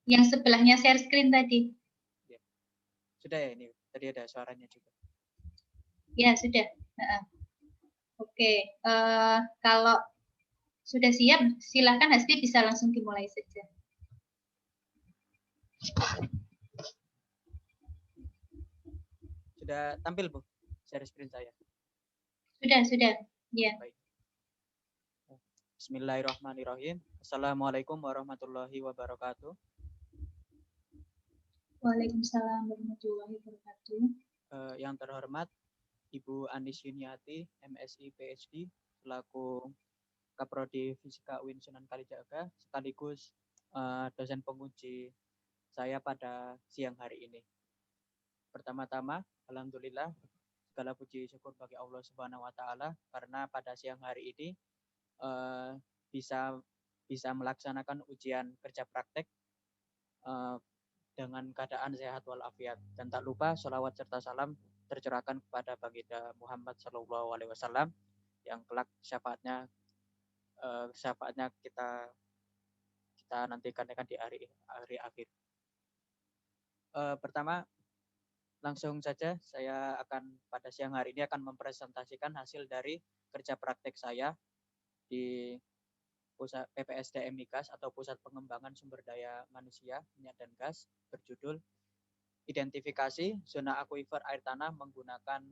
Yang sebelahnya share screen tadi. Ya. Sudah ya ini, tadi ada suaranya juga. Ya, sudah. Oke, kalau sudah siap, silakan Hasbi bisa langsung dimulai saja. Sudah tampil, Bu, share screen saya? Sudah. Ya. Baik. Bismillahirrahmanirrahim. Assalamualaikum warahmatullahi wabarakatuh. Waalaikumsalam warahmatullahi wabarakatuh. Yang terhormat Ibu Anis Yuniati, MSI PhD, selaku Kaprodi Fisika UIN Sunan Kalijaga, sekaligus dosen penguji saya pada siang hari ini. Pertama-tama, alhamdulillah, segala puji syukur bagi Allah Subhanahu wa taala karena pada siang hari ini bisa melaksanakan ujian kerja praktek dengan keadaan sehat walafiat, dan tak lupa sholawat serta salam tercurahkan kepada baginda Muhammad SAW yang kelak syafaatnya kita nantikan di hari akhir. Pertama, langsung saja saya akan pada siang hari ini akan mempresentasikan hasil dari kerja praktek saya di Pusat PPSDM Migas atau Pusat Pengembangan Sumber Daya Manusia Minyak dan Gas, berjudul Identifikasi Zona Akuifer Air Tanah menggunakan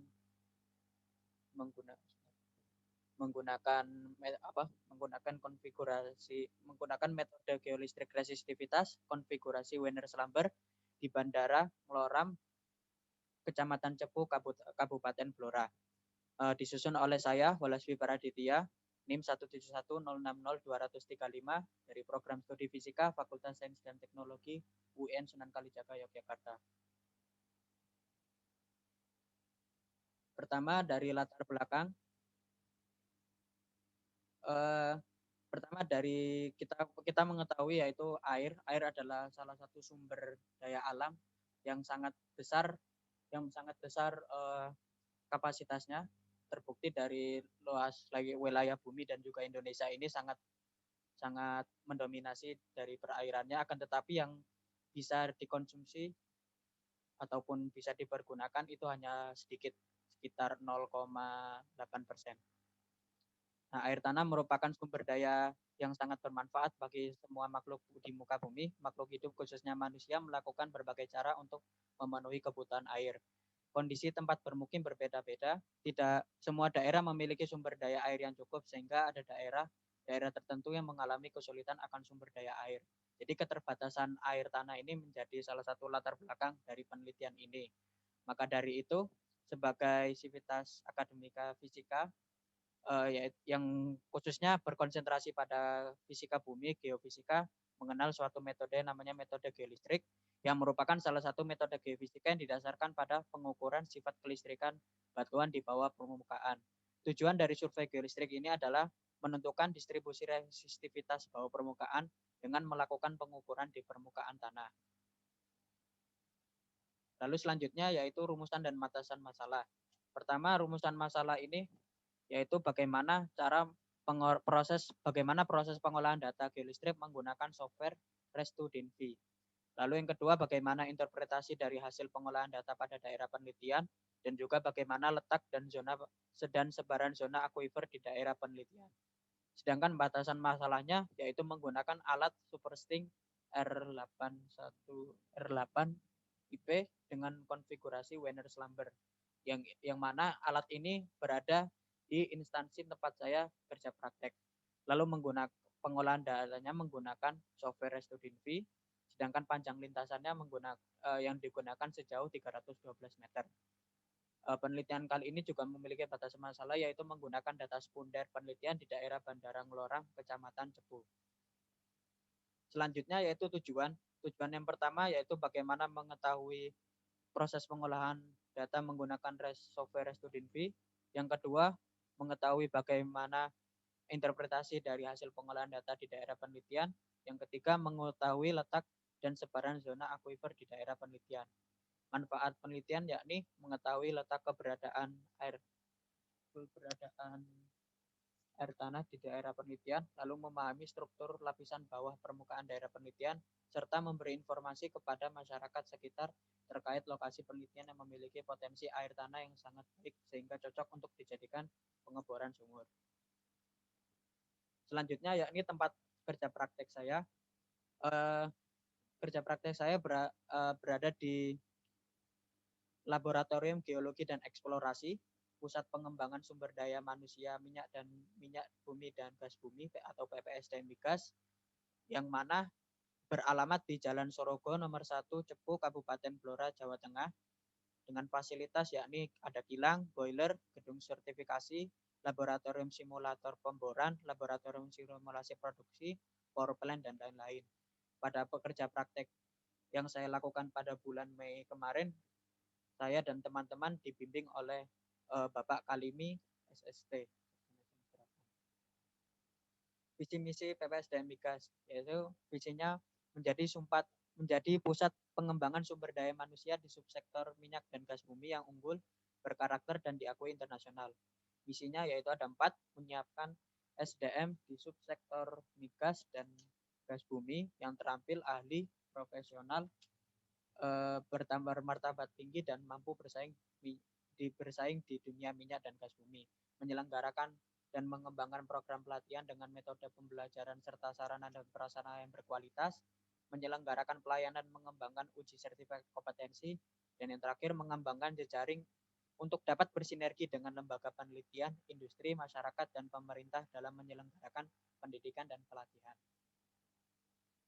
metode geolistrik resistivitas konfigurasi Wenner-Schlamber di Bandara Ngloram, Kecamatan Cepu, Kabupaten Blora. Disusun oleh saya, Walaswi Paraditya, NIM 171060235 dari Program Studi Fisika Fakultas Sains dan Teknologi UIN Sunan Kalijaga, Yogyakarta. Pertama, dari latar belakang. Pertama, dari kita mengetahui yaitu air adalah salah satu sumber daya alam yang sangat besar kapasitasnya, terbukti dari luas wilayah bumi dan juga Indonesia ini sangat mendominasi dari perairannya, akan tetapi yang bisa dikonsumsi ataupun bisa dipergunakan itu hanya sedikit, sekitar 0,8%. Nah, air tanah merupakan sumber daya yang sangat bermanfaat bagi semua makhluk di muka bumi. Makhluk hidup khususnya manusia melakukan berbagai cara untuk memenuhi kebutuhan air. Kondisi tempat bermukim berbeda-beda. Tidak semua daerah memiliki sumber daya air yang cukup, sehingga ada daerah tertentu yang mengalami kesulitan akan sumber daya air. Jadi keterbatasan air tanah ini menjadi salah satu latar belakang dari penelitian ini. Maka dari itu, sebagai sivitas akademika fisika, yang khususnya berkonsentrasi pada fisika bumi, geofisika, mengenal suatu metode namanya metode geolistrik, yang merupakan salah satu metode geofisika yang didasarkan pada pengukuran sifat kelistrikan batuan di bawah permukaan. Tujuan dari survei geolistrik ini adalah menentukan distribusi resistivitas bawah permukaan dengan melakukan pengukuran di permukaan tanah. Lalu selanjutnya yaitu rumusan dan batasan masalah. Pertama, rumusan masalah ini yaitu bagaimana proses pengolahan data geolistrik menggunakan software REST-to-DINV. Lalu yang kedua, bagaimana interpretasi dari hasil pengolahan data pada daerah penelitian, dan juga bagaimana letak dan sebaran zona akuifer di daerah penelitian. Sedangkan batasan masalahnya yaitu menggunakan alat SuperSting R8 IP dengan konfigurasi Wenner-Schlamber, yang mana alat ini berada di instansi tempat saya kerja praktek. Lalu pengolahan datanya menggunakan software REST-to-DINV, sedangkan panjang lintasannya yang digunakan sejauh 312 meter. Penelitian kali ini juga memiliki batasan masalah, yaitu menggunakan data sekunder penelitian di daerah Bandara Ngloram, Kecamatan Cepu. Selanjutnya yaitu tujuan. Tujuan yang pertama yaitu bagaimana mengetahui proses pengolahan data menggunakan software REST-to-DINV. Yang kedua, mengetahui bagaimana interpretasi dari hasil pengolahan data di daerah penelitian. Yang ketiga, mengetahui letak dan sebaran zona akuifer di daerah penelitian. Manfaat penelitian yakni mengetahui letak keberadaan air tanah di daerah penelitian, lalu memahami struktur lapisan bawah permukaan daerah penelitian, serta memberi informasi kepada masyarakat sekitar terkait lokasi penelitian yang memiliki potensi air tanah yang sangat baik sehingga cocok untuk dijadikan pengeboran sumur. Selanjutnya yakni tempat kerja praktek saya. Kerja praktek saya berada di Laboratorium Geologi dan Eksplorasi, Pusat Pengembangan Sumber Daya Manusia Minyak Bumi dan Gas Bumi atau PPSDM Migas, yang mana beralamat di Jalan Sorogo nomor 1 Cepu, Kabupaten Blora, Jawa Tengah, dengan fasilitas yakni ada kilang, boiler, gedung sertifikasi, laboratorium simulator pemboran, laboratorium simulasi produksi, power plant, dan lain-lain. Pada pekerja praktek yang saya lakukan pada bulan Mei kemarin, saya dan teman-teman dibimbing oleh Bapak Kalimi, SST. Visi misi PPSDM Migas, yaitu visinya menjadi pusat pengembangan sumber daya manusia di subsektor minyak dan gas bumi yang unggul, berkarakter, dan diakui internasional. Visinya yaitu ada 4, menyiapkan SDM di subsektor migas dan gas bumi yang terampil, ahli, profesional, bertambah martabat tinggi dan mampu bersaing di dunia minyak dan gas bumi, menyelenggarakan dan mengembangkan program pelatihan dengan metode pembelajaran serta sarana dan prasarana yang berkualitas, menyelenggarakan pelayanan mengembangkan uji sertifikat kompetensi, dan yang terakhir mengembangkan jejaring untuk dapat bersinergi dengan lembaga penelitian, industri, masyarakat, dan pemerintah dalam menyelenggarakan pendidikan dan pelatihan.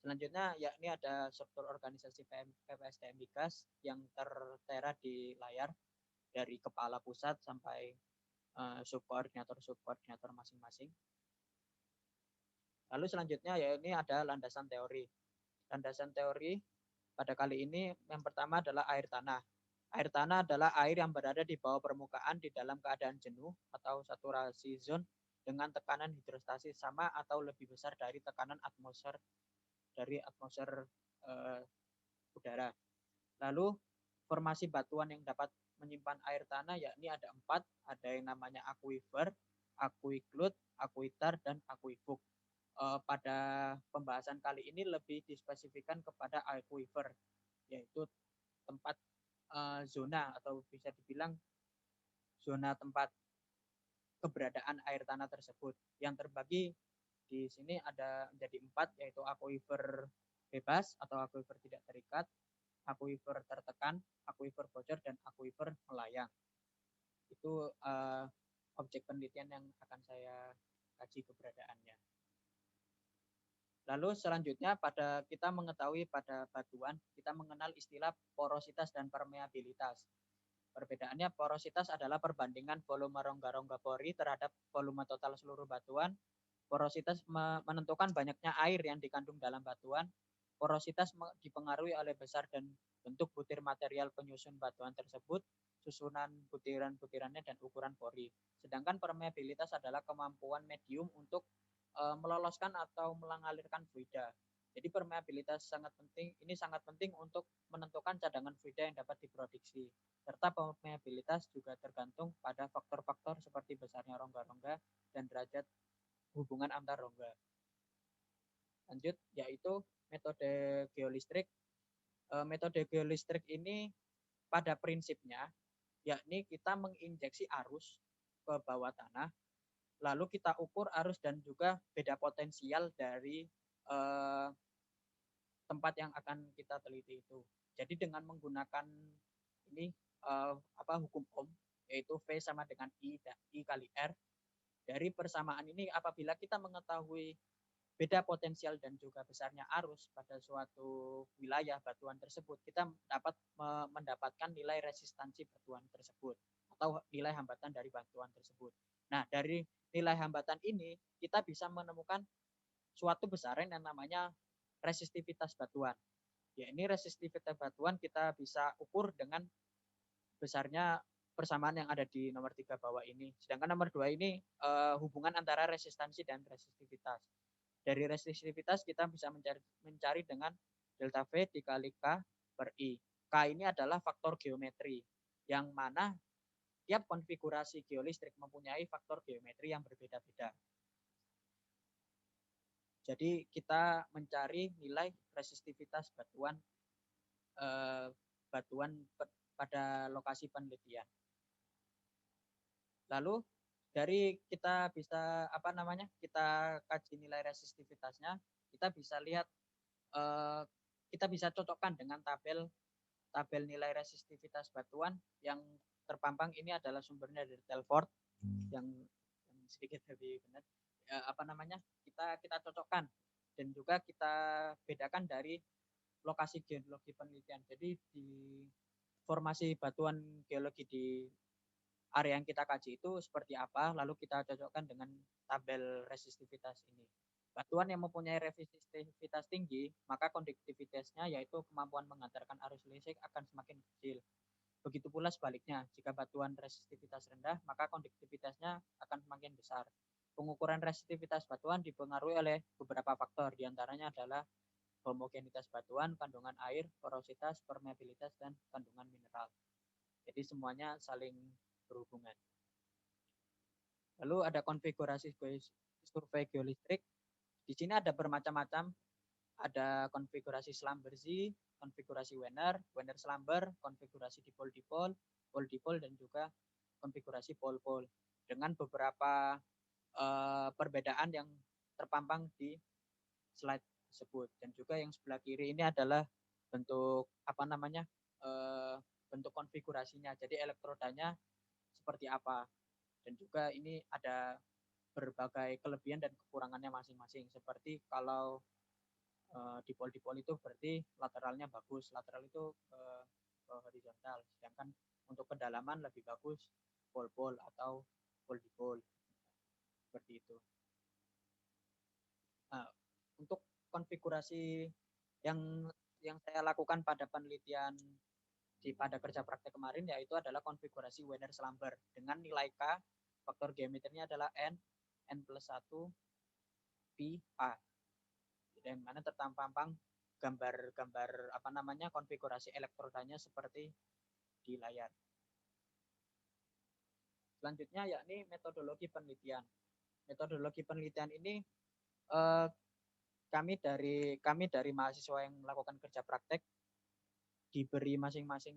Selanjutnya yakni ada struktur organisasi PPSDM Migas yang tertera di layar dari kepala pusat sampai subkoordinator masing-masing. Lalu selanjutnya ya ini ada landasan teori. Landasan teori pada kali ini yang pertama adalah air tanah. Air tanah adalah air yang berada di bawah permukaan di dalam keadaan jenuh atau saturasi zone dengan tekanan hidrostasi sama atau lebih besar dari tekanan atmosfer udara. Lalu formasi batuan yang dapat menyimpan air tanah yakni ada 4, ada yang namanya aquifer, aquiclut, aquiter, dan aquifug. Pada pembahasan kali ini lebih dispesifikkan kepada aquifer, yaitu tempat zona atau bisa dibilang zona tempat keberadaan air tanah tersebut, yang terbagi di sini ada menjadi 4, yaitu aquifer bebas atau aquifer tidak terikat, aquifer tertekan, aquifer bocor, dan aquifer melayang. Itu objek penelitian yang akan saya kaji keberadaannya. Lalu selanjutnya kita mengetahui pada batuan, kita mengenal istilah porositas dan permeabilitas. Perbedaannya, porositas adalah perbandingan volume rongga-rongga pori terhadap volume total seluruh batuan. Porositas menentukan banyaknya air yang dikandung dalam batuan. Porositas dipengaruhi oleh besar dan bentuk butir material penyusun batuan tersebut, susunan butiran-butirannya, dan ukuran pori. Sedangkan permeabilitas adalah kemampuan medium untuk meloloskan atau mengalirkan fluida. Jadi permeabilitas sangat penting untuk menentukan cadangan fluida yang dapat diproduksi. Serta permeabilitas juga tergantung pada faktor-faktor seperti besarnya rongga-rongga dan derajat hubungan antar rongga. Lanjut, yaitu metode geolistrik. Metode geolistrik ini pada prinsipnya yakni kita menginjeksi arus ke bawah tanah, lalu kita ukur arus dan juga beda potensial dari tempat yang akan kita teliti itu. Jadi dengan menggunakan ini hukum Ohm, yaitu V sama dengan I kali R. Dari persamaan ini, apabila kita mengetahui beda potensial dan juga besarnya arus pada suatu wilayah batuan tersebut, kita dapat mendapatkan nilai resistansi batuan tersebut atau nilai hambatan dari batuan tersebut. Nah, dari nilai hambatan ini kita bisa menemukan suatu besaran yang namanya resistivitas batuan. Ya, ini resistivitas batuan kita bisa ukur dengan besarnya persamaan yang ada di nomor 3 bawah ini. Sedangkan nomor 2 ini hubungan antara resistansi dan resistivitas. Dari resistivitas kita bisa mencari dengan delta V dikali K per I. K ini adalah faktor geometri, yang mana tiap konfigurasi geolistrik mempunyai faktor geometri yang berbeda-beda. Jadi kita mencari nilai resistivitas batuan eh, pada lokasi penelitian. Lalu dari kita bisa kita kaji nilai resistivitasnya, kita bisa lihat kita bisa cocokkan dengan tabel nilai resistivitas batuan yang terpampang. Ini adalah sumbernya dari Telford yang sedikit lebih benar. Kita cocokkan dan juga kita bedakan dari lokasi geologi penelitian. Jadi di formasi batuan geologi di area yang kita kaji itu seperti apa, lalu kita cocokkan dengan tabel resistivitas ini. Batuan yang mempunyai resistivitas tinggi, maka konduktivitasnya yaitu kemampuan menghantarkan arus listrik akan semakin kecil. Begitu pula sebaliknya, jika batuan resistivitas rendah, maka konduktivitasnya akan semakin besar. Pengukuran resistivitas batuan dipengaruhi oleh beberapa faktor, diantaranya adalah homogenitas batuan, kandungan air, porositas, permeabilitas, dan kandungan mineral. Jadi semuanya saling berhubungan. Lalu ada konfigurasi survei geolistrik. Di sini ada bermacam-macam. Ada konfigurasi Schlumberger, konfigurasi Wenner Slumber, konfigurasi dipol-dipol, pol-dipol, dan juga konfigurasi pol-pol dengan beberapa perbedaan yang terpampang di slide tersebut. Dan juga yang sebelah kiri ini adalah bentuk bentuk konfigurasinya. Jadi elektrodanya seperti apa. Dan juga ini ada berbagai kelebihan dan kekurangannya masing-masing. Seperti kalau dipol-dipol itu berarti lateralnya bagus, lateral itu horizontal, sedangkan untuk kedalaman lebih bagus pol-pol atau pol-dipol, seperti itu. Nah, untuk konfigurasi yang saya lakukan pada penelitian pada kerja praktek kemarin, yaitu adalah konfigurasi Wenner Slumber dengan nilai K, faktor geometrinya adalah N plus 1 pi A, yang mana terpampang gambar konfigurasi elektrodanya seperti di layar. Selanjutnya yakni metodologi penelitian. Metodologi penelitian ini kami dari mahasiswa yang melakukan kerja praktek diberi masing-masing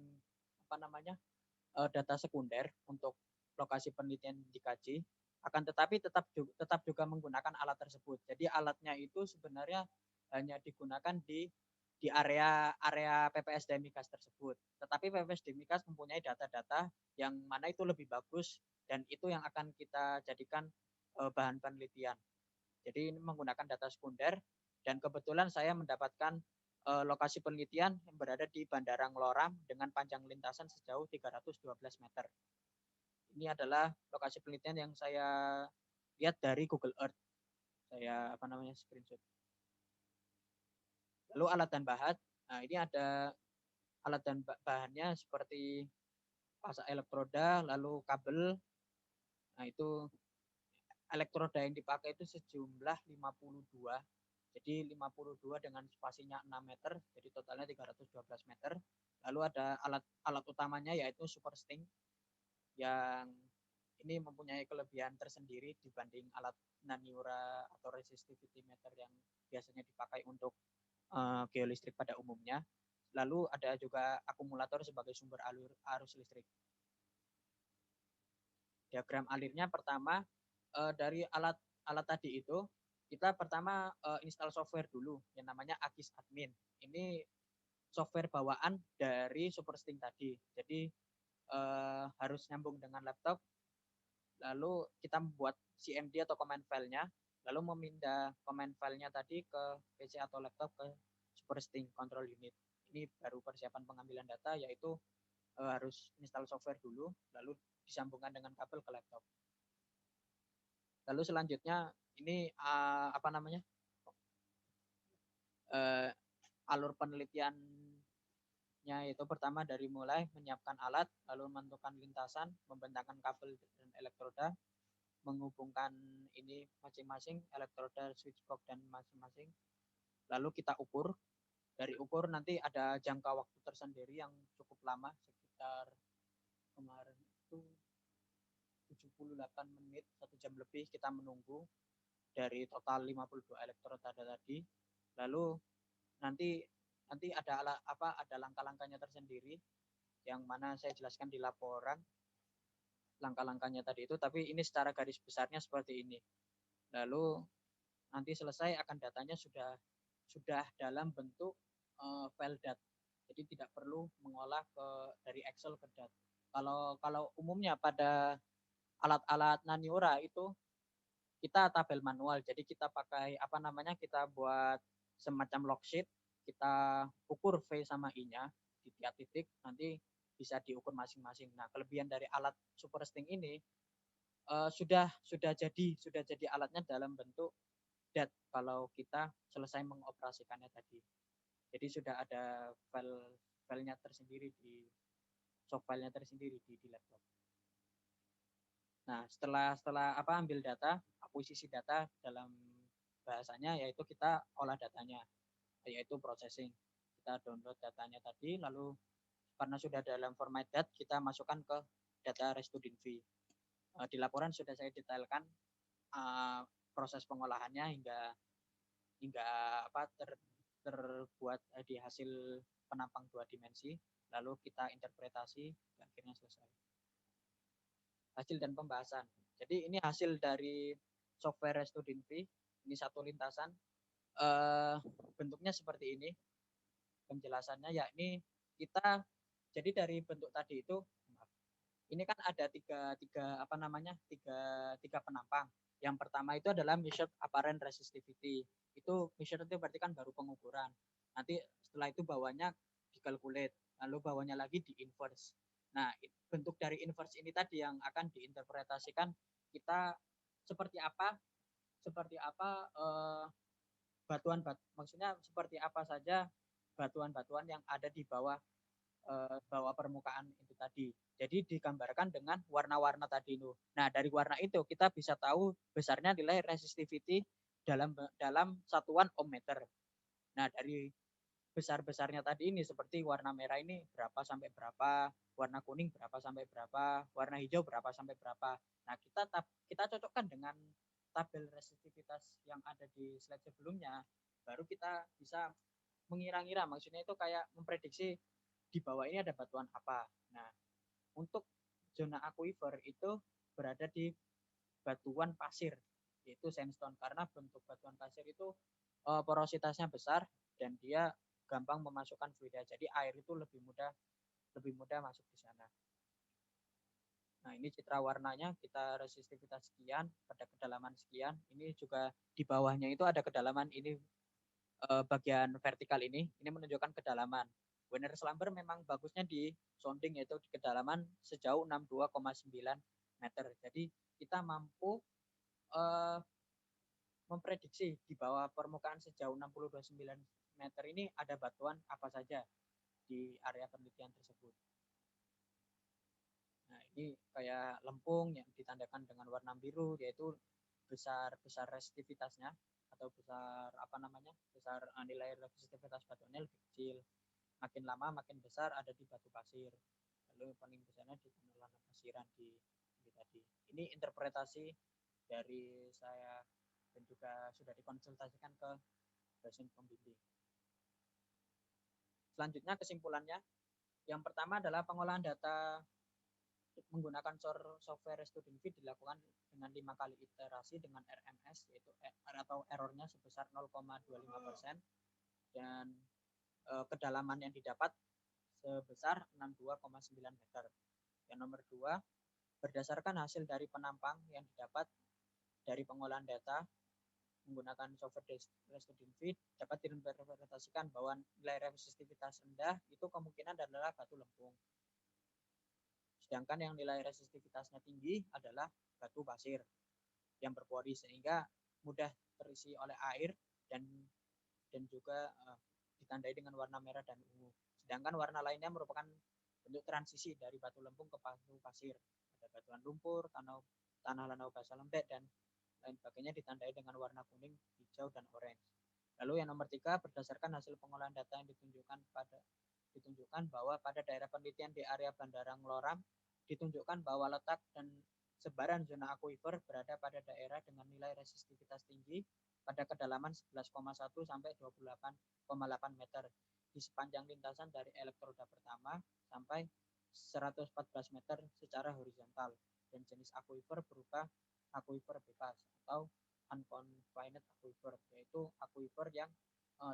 data sekunder untuk lokasi penelitian dikaji, akan tetapi tetap juga menggunakan alat tersebut. Jadi alatnya itu sebenarnya hanya digunakan di area PPS Demikas tersebut. Tetapi PPS Demikas mempunyai data-data yang mana itu lebih bagus dan itu yang akan kita jadikan bahan penelitian. Jadi ini menggunakan data sekunder dan kebetulan saya mendapatkan lokasi penelitian yang berada di Bandara Ngeloram dengan panjang lintasan sejauh 312 meter. Ini adalah lokasi penelitian yang saya lihat dari Google Earth. Saya screenshot. Lalu alat dan bahan. Nah, ini ada alat dan bahannya seperti pasak elektroda, lalu kabel. Nah, itu elektroda yang dipakai itu sejumlah 52. Jadi 52 dengan spasinya 6 meter, jadi totalnya 312 meter. Lalu ada alat utamanya yaitu super sting yang ini mempunyai kelebihan tersendiri dibanding alat naniura atau resistivity meter yang biasanya dipakai untuk geolistrik pada umumnya. Lalu ada juga akumulator sebagai sumber arus listrik. Diagram alirnya pertama dari alat tadi itu kita pertama install software dulu yang namanya AGIS Admin. Ini software bawaan dari SuperSting tadi. Jadi harus nyambung dengan laptop. Lalu kita membuat CMD atau command file-nya, lalu memindah command file-nya tadi ke PC atau laptop ke SuperSting control unit. Ini baru persiapan pengambilan data, yaitu harus install software dulu, lalu disambungkan dengan kabel ke laptop. Lalu selanjutnya ini alur penelitiannya itu pertama dari mulai menyiapkan alat, lalu menentukan lintasan, membentangkan kabel dan elektroda, menghubungkan ini masing-masing elektroda, switchbox dan masing-masing. Lalu kita ukur. Dari ukur nanti ada jangka waktu tersendiri yang cukup lama, sekitar kemarin itu 78 menit, 1 jam lebih kita menunggu. dari total 52 elektrod tadi. Lalu nanti ada langkah-langkahnya tersendiri yang mana saya jelaskan di laporan langkah-langkahnya tadi itu, tapi ini secara garis besarnya seperti ini. Lalu nanti selesai akan datanya sudah dalam bentuk file DAT. Jadi tidak perlu mengolah dari Excel ke DAT. Kalau umumnya pada alat-alat Naniura itu kita tabel manual. Jadi kita pakai kita buat semacam log sheet, kita ukur V sama I-nya di tiap titik, nanti bisa diukur masing-masing. Nah, kelebihan dari alat SuperSting ini sudah jadi alatnya dalam bentuk DAT kalau kita selesai mengoperasikannya tadi. Jadi sudah ada filenya tersendiri soft-filenya tersendiri di laptop. Nah, setelah ambil data, akuisisi data dalam bahasanya yaitu kita olah datanya, yaitu processing. Kita download datanya tadi, lalu karena sudah dalam format DAT, kita masukkan ke data ResToDinV. Di laporan sudah saya detailkan proses pengolahannya hingga terbuat di hasil penampang 2 dimensi, lalu kita interpretasi, dan akhirnya selesai. Hasil dan pembahasan. Jadi ini hasil dari software ResToDinV. Ini satu lintasan. Bentuknya seperti ini. Penjelasannya yakni kita jadi dari bentuk tadi itu ini kan ada tiga penampang. Yang pertama itu adalah measured apparent resistivity. Itu measured itu berarti kan baru pengukuran. Nanti setelah itu bawahnya dikalkulate, lalu bawahnya lagi di inverse. Nah, bentuk dari inverse ini tadi yang akan diinterpretasikan kita seperti apa maksudnya seperti apa saja batuan-batuan yang ada di bawah permukaan itu tadi. Jadi digambarkan dengan warna-warna tadi itu. Nah, dari warna itu kita bisa tahu besarnya nilai resistivity dalam satuan ohm meter. Nah, dari besar-besarnya tadi ini seperti warna merah ini berapa sampai berapa, warna kuning berapa sampai berapa, warna hijau berapa sampai berapa. Nah, kita cocokkan dengan tabel resistivitas yang ada di slide sebelumnya, baru kita bisa mengira-ngira, maksudnya itu kayak memprediksi di bawah ini ada batuan apa. Nah, untuk zona aquifer itu berada di batuan pasir, yaitu sandstone, karena bentuk batuan pasir itu porositasnya besar dan dia gampang memasukkan fluida. Jadi air itu lebih mudah masuk di sana. Nah, ini citra warnanya, kita resistivitas sekian pada kedalaman sekian. Ini juga di bawahnya itu ada kedalaman, ini bagian vertikal ini menunjukkan kedalaman. Werner Slumber memang bagusnya di sounding, yaitu di kedalaman sejauh 62,9 meter. Jadi kita mampu memprediksi di bawah permukaan sejauh 62,9 meter ini ada batuan apa saja di area penelitian tersebut. Nah, ini kayak lempung yang ditandakan dengan warna biru, yaitu besar resistivitasnya atau besar nilai resistivitas batuannya lebih kecil. Makin lama makin besar ada di batu pasir. Lalu paling besarnya di tanah pasiran di tadi. Ini interpretasi dari saya dan juga sudah dikonsultasikan ke dosen pembimbing. Selanjutnya kesimpulannya, yang pertama adalah pengolahan data menggunakan software ResToDinV dilakukan dengan 5 kali iterasi dengan RMS, yaitu atau errornya sebesar 0,25%, dan kedalaman yang didapat sebesar 62,9 meter. Yang nomor 2, berdasarkan hasil dari penampang yang didapat dari pengolahan data menggunakan software ResToDinV dapat diinterpretasikan bahwa nilai resistivitas rendah itu kemungkinan adalah batu lempung. Sedangkan yang nilai resistivitasnya tinggi adalah batu pasir yang berpori sehingga mudah terisi oleh air dan juga ditandai dengan warna merah dan ungu. Sedangkan warna lainnya merupakan bentuk transisi dari batu lempung ke batu pasir. Ada batuan lumpur, tanah lanau basal lembek, dan lain sebagainya ditandai dengan warna kuning, hijau, dan orange. Lalu yang nomor 3, berdasarkan hasil pengolahan data yang ditunjukkan bahwa pada daerah penelitian di area Bandara Ngloram ditunjukkan bahwa letak dan sebaran zona akuifer berada pada daerah dengan nilai resistivitas tinggi pada kedalaman 11,1 sampai 28,8 meter di sepanjang lintasan dari elektroda pertama sampai 114 meter secara horizontal, dan jenis akuifer berupa akuifer bebas atau unconfined aquifer, yaitu akuifer yang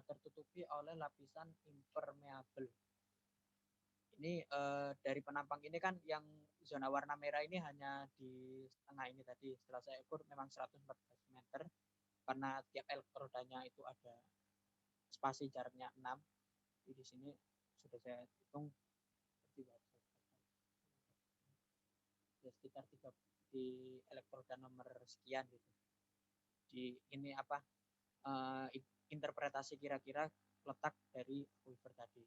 tertutupi oleh lapisan impermeable. Ini dari penampang ini kan yang zona warna merah ini hanya di tengah ini tadi. Setelah saya ukur memang 114 meter karena tiap elektrodanya itu ada spasi jaraknya 6. Jadi di sini sudah saya hitung ya sekitar 3 di elektroda nomor sekian gitu. Di ini apa interpretasi kira-kira letak dari akuifer tadi.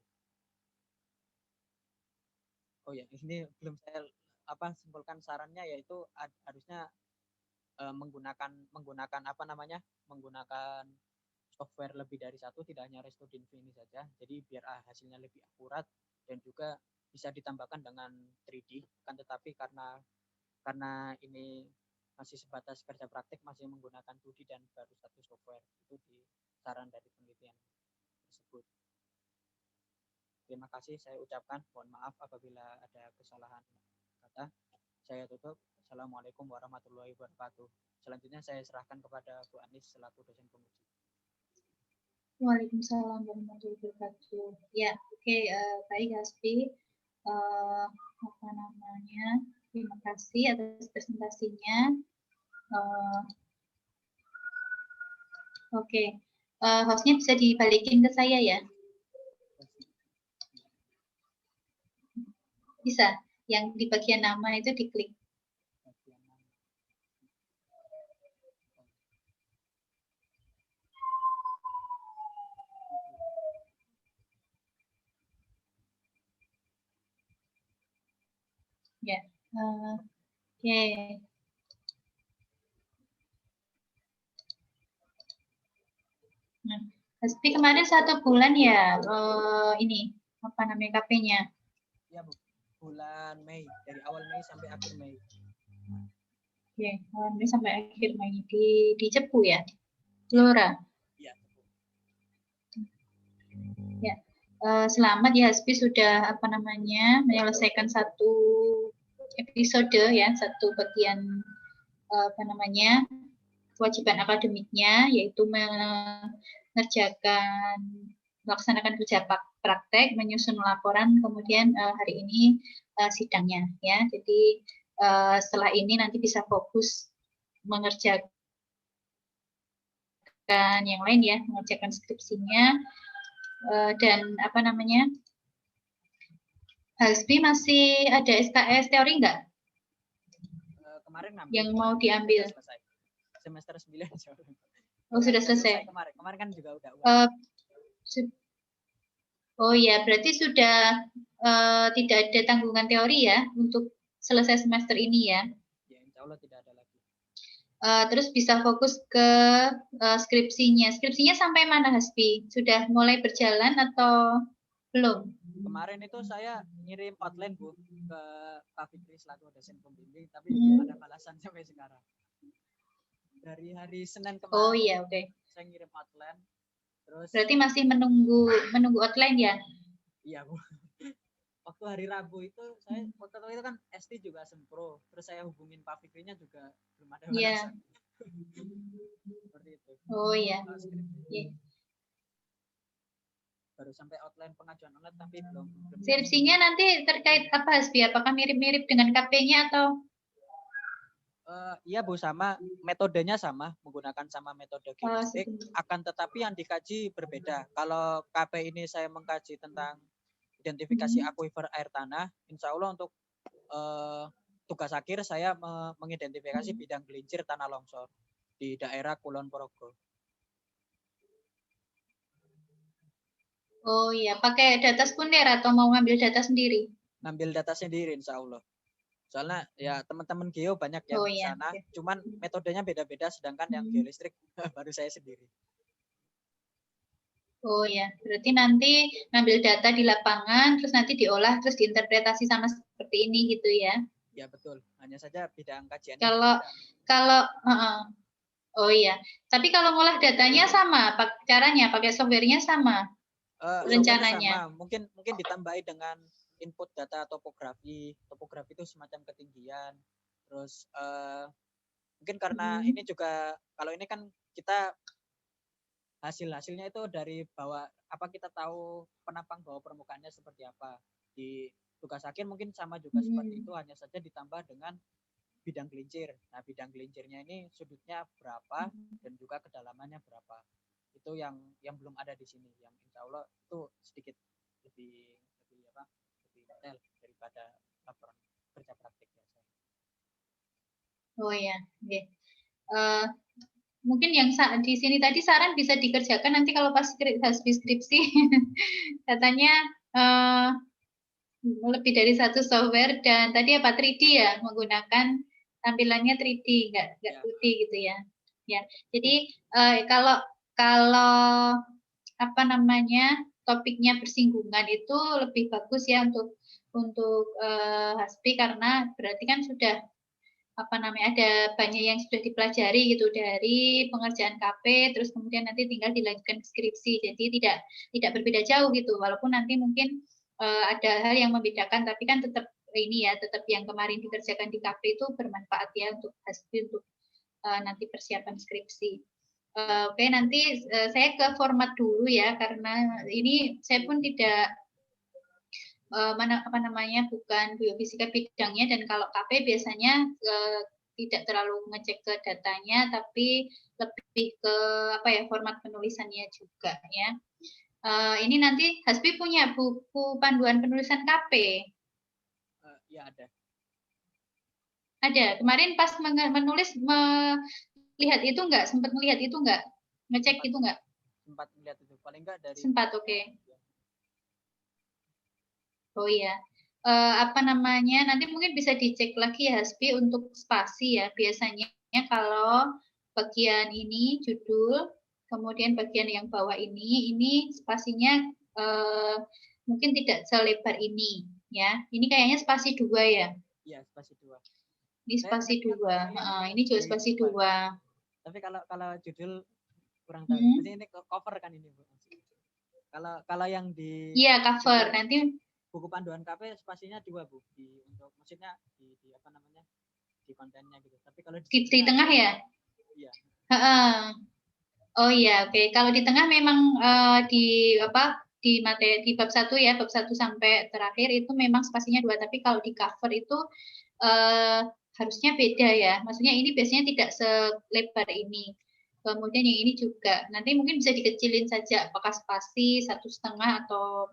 Oh ya, ini belum saya simpulkan sarannya, yaitu harusnya menggunakan apa namanya, menggunakan software lebih dari satu, tidak hanya Restudinfo ini saja. Jadi biar hasilnya lebih akurat dan juga bisa ditambahkan dengan 3D. Kan tetapi karena ini masih sebatas kerja praktik, masih menggunakan 2D dan baru satu software, itu di saran dari penelitian tersebut. Terima kasih saya ucapkan, mohon maaf apabila ada kesalahan kata. Saya tutup. Assalamualaikum warahmatullahi wabarakatuh. Selanjutnya saya serahkan kepada Bu Anis selaku dosen penguji. Waalaikumsalam warahmatullahi wabarakatuh. Ya, oke, baik Hasbi. Apa namanya? Terima kasih atas presentasinya. Oke, hostnya bisa dibalikin ke saya ya? Bisa. Yang di bagian nama itu diklik. Ya, oke. Nah, Hasbi kemarin 1 bulan ya ini apa namanya KP-nya? Ya Bu, bulan Mei, dari awal Mei sampai akhir Mei. Oke, awal Mei sampai akhir Mei di Cepu ya, Blora. Iya. Ya, selamat ya Hasbi sudah apa namanya menyelesaikan 1 episode ya, 1 bagian apa namanya kewajiban akademiknya, yaitu melaksanakan kerja praktek, menyusun laporan, kemudian hari ini sidangnya ya. Jadi setelah ini nanti bisa fokus mengerjakan yang lain ya, mengerjakan skripsinya dan apa namanya, Hasbi masih ada SKS teori enggak? Kemarin yang mau diambil. Selesai. Semester 9. Oh, sudah selesai. Kemarin kan juga udah. Oh ya, berarti sudah tidak ada tanggungan teori ya untuk selesai semester ini ya? Ya, insya Allah tidak ada lagi. Terus bisa fokus ke skripsinya. Skripsinya sampai mana Hasbi? Sudah mulai berjalan atau belum? Kemarin itu saya ngirim outline Bu ke Pak Fikri selaku dosen pembimbing, tapi belum ada balasan sampai sekarang. Dari hari Senin kemarin. Oh iya, oke. Saya ngirim outline. Terus berarti masih menunggu outline ya? Iya Bu. Waktu hari Rabu itu saya waktu itu kan ST juga sempro, terus saya hubungin Pak Fikrinya juga belum ada balasan. Seperti itu. Oh iya. Baru sampai outline pengajuan online tapi belum. Skripsinya nanti terkait apa Hasbi? Apakah mirip-mirip dengan KP-nya atau? Iya Bu, sama metodenya sama, menggunakan sama metode geometrik, akan tetapi yang dikaji berbeda. Kalau KP ini saya mengkaji tentang identifikasi akuifer air tanah, insya Allah untuk tugas akhir saya mengidentifikasi bidang gelincir tanah longsor di daerah Kulon Progo. Oh iya, pakai data sekunder atau mau ngambil data sendiri? Ngambil data sendiri insya Allah. Soalnya ya teman-teman geo banyak yang di sana, cuman metodenya beda-beda, sedangkan yang geolistrik baru saya sendiri. Oh ya, berarti nanti ngambil data di lapangan, terus nanti diolah, terus diinterpretasi sama seperti ini gitu ya? Ya betul, hanya saja bidang kajiannya Kalau oh iya, tapi kalau ngolah datanya sama, caranya pakai softwarenya sama, softwarenya rencananya. sama, mungkin ditambahi dengan input data topografi itu semacam ketinggian, terus mungkin karena ini juga, kalau ini kan kita hasilnya itu dari bawah, kita tahu penampang bawah permukaannya seperti apa. Di tugas akhir mungkin sama juga seperti itu, hanya saja ditambah dengan bidang gelincir. Nah, bidang gelincirnya ini sudutnya berapa dan juga kedalamannya berapa. Itu yang belum ada di sini, yang insya Allah itu sedikit lebih detail daripada laporan kerja praktik biasa. Oh ya, okay. Mungkin yang di sini tadi saran bisa dikerjakan nanti kalau pas skripsi katanya lebih dari satu software, dan tadi apa 3D ya, menggunakan tampilannya 3D, nggak 2D gitu ya. Ya, jadi kalau apa namanya topiknya bersinggungan itu lebih bagus ya untuk Hasbi, karena berarti kan sudah apa namanya ada banyak yang sudah dipelajari gitu dari pengerjaan KP, terus kemudian nanti tinggal dilanjutkan skripsi, jadi tidak berbeda jauh gitu, walaupun nanti mungkin ada hal yang membedakan, tapi kan tetap ini ya, tetap yang kemarin dikerjakan di KP itu bermanfaat ya untuk Hasbi untuk nanti persiapan skripsi. Oke, nanti saya ke format dulu ya, karena ini saya pun tidak bukan biofisika bidangnya, dan kalau KP biasanya tidak terlalu ngecek ke datanya, tapi lebih ke format penulisannya juga ya. Ini nanti Hasbi punya buku panduan penulisan KP? Ya ada. Ada. Kemarin pas menulis melihat itu enggak? Sempat melihat itu enggak? Ngecek itu enggak? Sempat melihat itu, paling enggak dari. Sempat, oke. Okay. Oh iya, apa namanya, nanti mungkin bisa dicek lagi ya Hasbi untuk spasi ya. Biasanya kalau bagian ini judul, kemudian bagian yang bawah ini spasinya mungkin tidak selebar ini ya. Ini kayaknya spasi 2 ya? Iya, spasi 2. Ini spasi 2. Ini juga spasi 2. Tapi kalau judul kurang tahu. Maksudnya ini cover kan ini, Bu. Kalau yang di iya cover nanti buku panduan KP spasinya 2, Bu. Untuk maksudnya di apa namanya? Di kontennya gitu. Tapi kalau di tengah ya? Iya. Oh iya, oke. Kalau di tengah memang di materi di bab 1 ya, bab 1 sampai terakhir itu memang spasinya 2, tapi kalau di cover itu harusnya beda ya. Maksudnya ini biasanya tidak selebar ini. Kemudian yang ini juga. Nanti mungkin bisa dikecilin saja apakah spasi 1,5 atau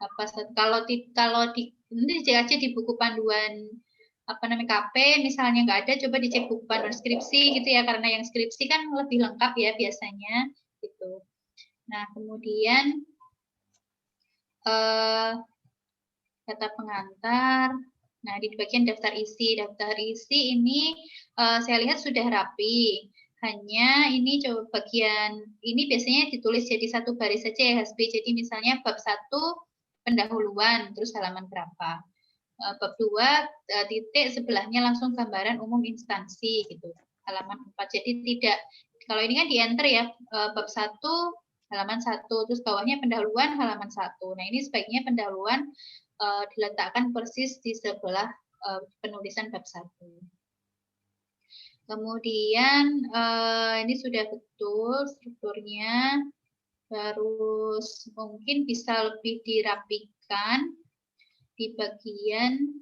apa. Kalau di nanti dicek aja di buku panduan KP misalnya nggak ada, coba dicek buku panduan skripsi gitu ya, karena yang skripsi kan lebih lengkap ya biasanya gitu. Nah, kemudian data pengantar. Nah, di bagian daftar isi ini saya lihat sudah rapi. Hanya ini coba bagian ini biasanya ditulis jadi satu baris saja ya Hasbi. Jadi misalnya bab 1 pendahuluan, terus halaman berapa. Bab 2 titik sebelahnya langsung gambaran umum instansi gitu, halaman 4. Jadi tidak, kalau ini kan di enter ya, bab 1 halaman 1, terus bawahnya pendahuluan halaman 1. Nah, ini sebaiknya pendahuluan diletakkan persis di sebelah penulisan bab 1. Kemudian ini sudah betul strukturnya, terus mungkin bisa lebih dirapikan di bagian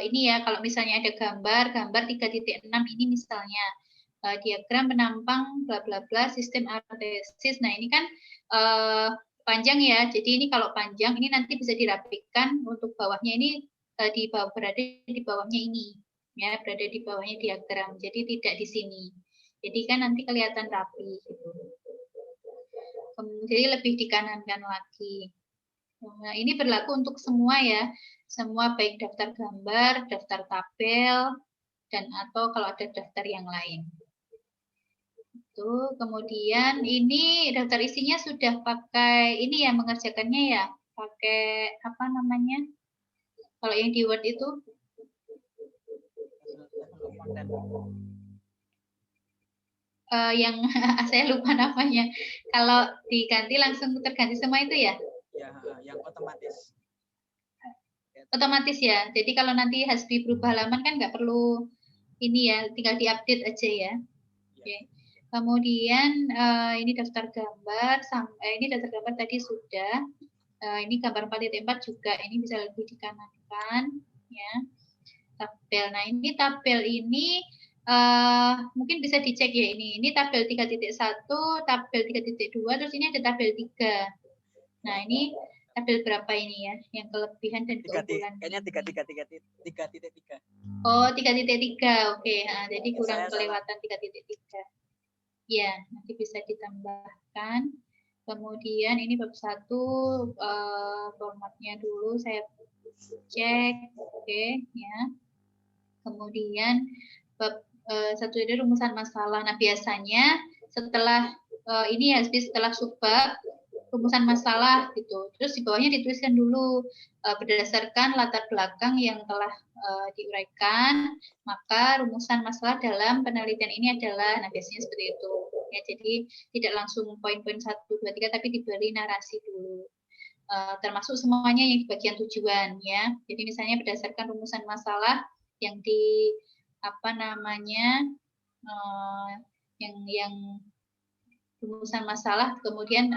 ini ya, kalau misalnya ada gambar 3.6 ini misalnya diagram penampang bla bla bla sistem artesis. Nah, ini kan panjang ya, jadi ini kalau panjang ini nanti bisa dirapikan untuk bawahnya ini berada di bawahnya ini ya, berada di bawahnya diagram, jadi tidak di sini, jadi kan nanti kelihatan rapi gitu. Jadi lebih dikanankan lagi. Nah, ini berlaku untuk semua ya, semua baik daftar gambar, daftar tabel, dan atau kalau ada daftar yang lain. Itu kemudian ini daftar isinya sudah pakai ini ya, mengerjakannya ya, pakai apa namanya? Kalau yang di Word itu untuk konten. Yang saya lupa namanya. Kalau diganti langsung terganti semua itu ya? Ya, yang otomatis. Otomatis ya. Jadi kalau nanti Hasbi berubah halaman kan nggak perlu ini ya, tinggal diupdate aja ya. Oke. Kemudian ini daftar gambar, ini daftar gambar tadi sudah. Ini gambar 4.4 juga, ini bisa lebih dikanankan ya. Tabel. Nah ini tabel ini mungkin bisa dicek ya ini. Ini tabel 3.1, tabel 3.2, terus ini ada tabel 3. Nah ini tabel berapa ini ya? Yang kelebihan dan keunggulan. Kayaknya 3.3. Oh 3.3, oke. Nah, jadi kurang kelewatan 3.3. Ya, nanti bisa ditambahkan. Kemudian ini bab 1 formatnya dulu saya cek, oke ya. Kemudian bab 1 ini rumusan masalah. Nah biasanya setelah ini ya setelah subbab rumusan masalah gitu. Terus di bawahnya dituliskan dulu berdasarkan latar belakang yang telah diuraikan, maka rumusan masalah dalam penelitian ini adalah, nah biasanya seperti itu. Ya, jadi tidak langsung poin-poin 1, 2, 3, tapi diberi narasi dulu. Termasuk semuanya yang di bagian tujuan ya. Jadi misalnya berdasarkan rumusan masalah yang di apa namanya yang rumusan masalah, kemudian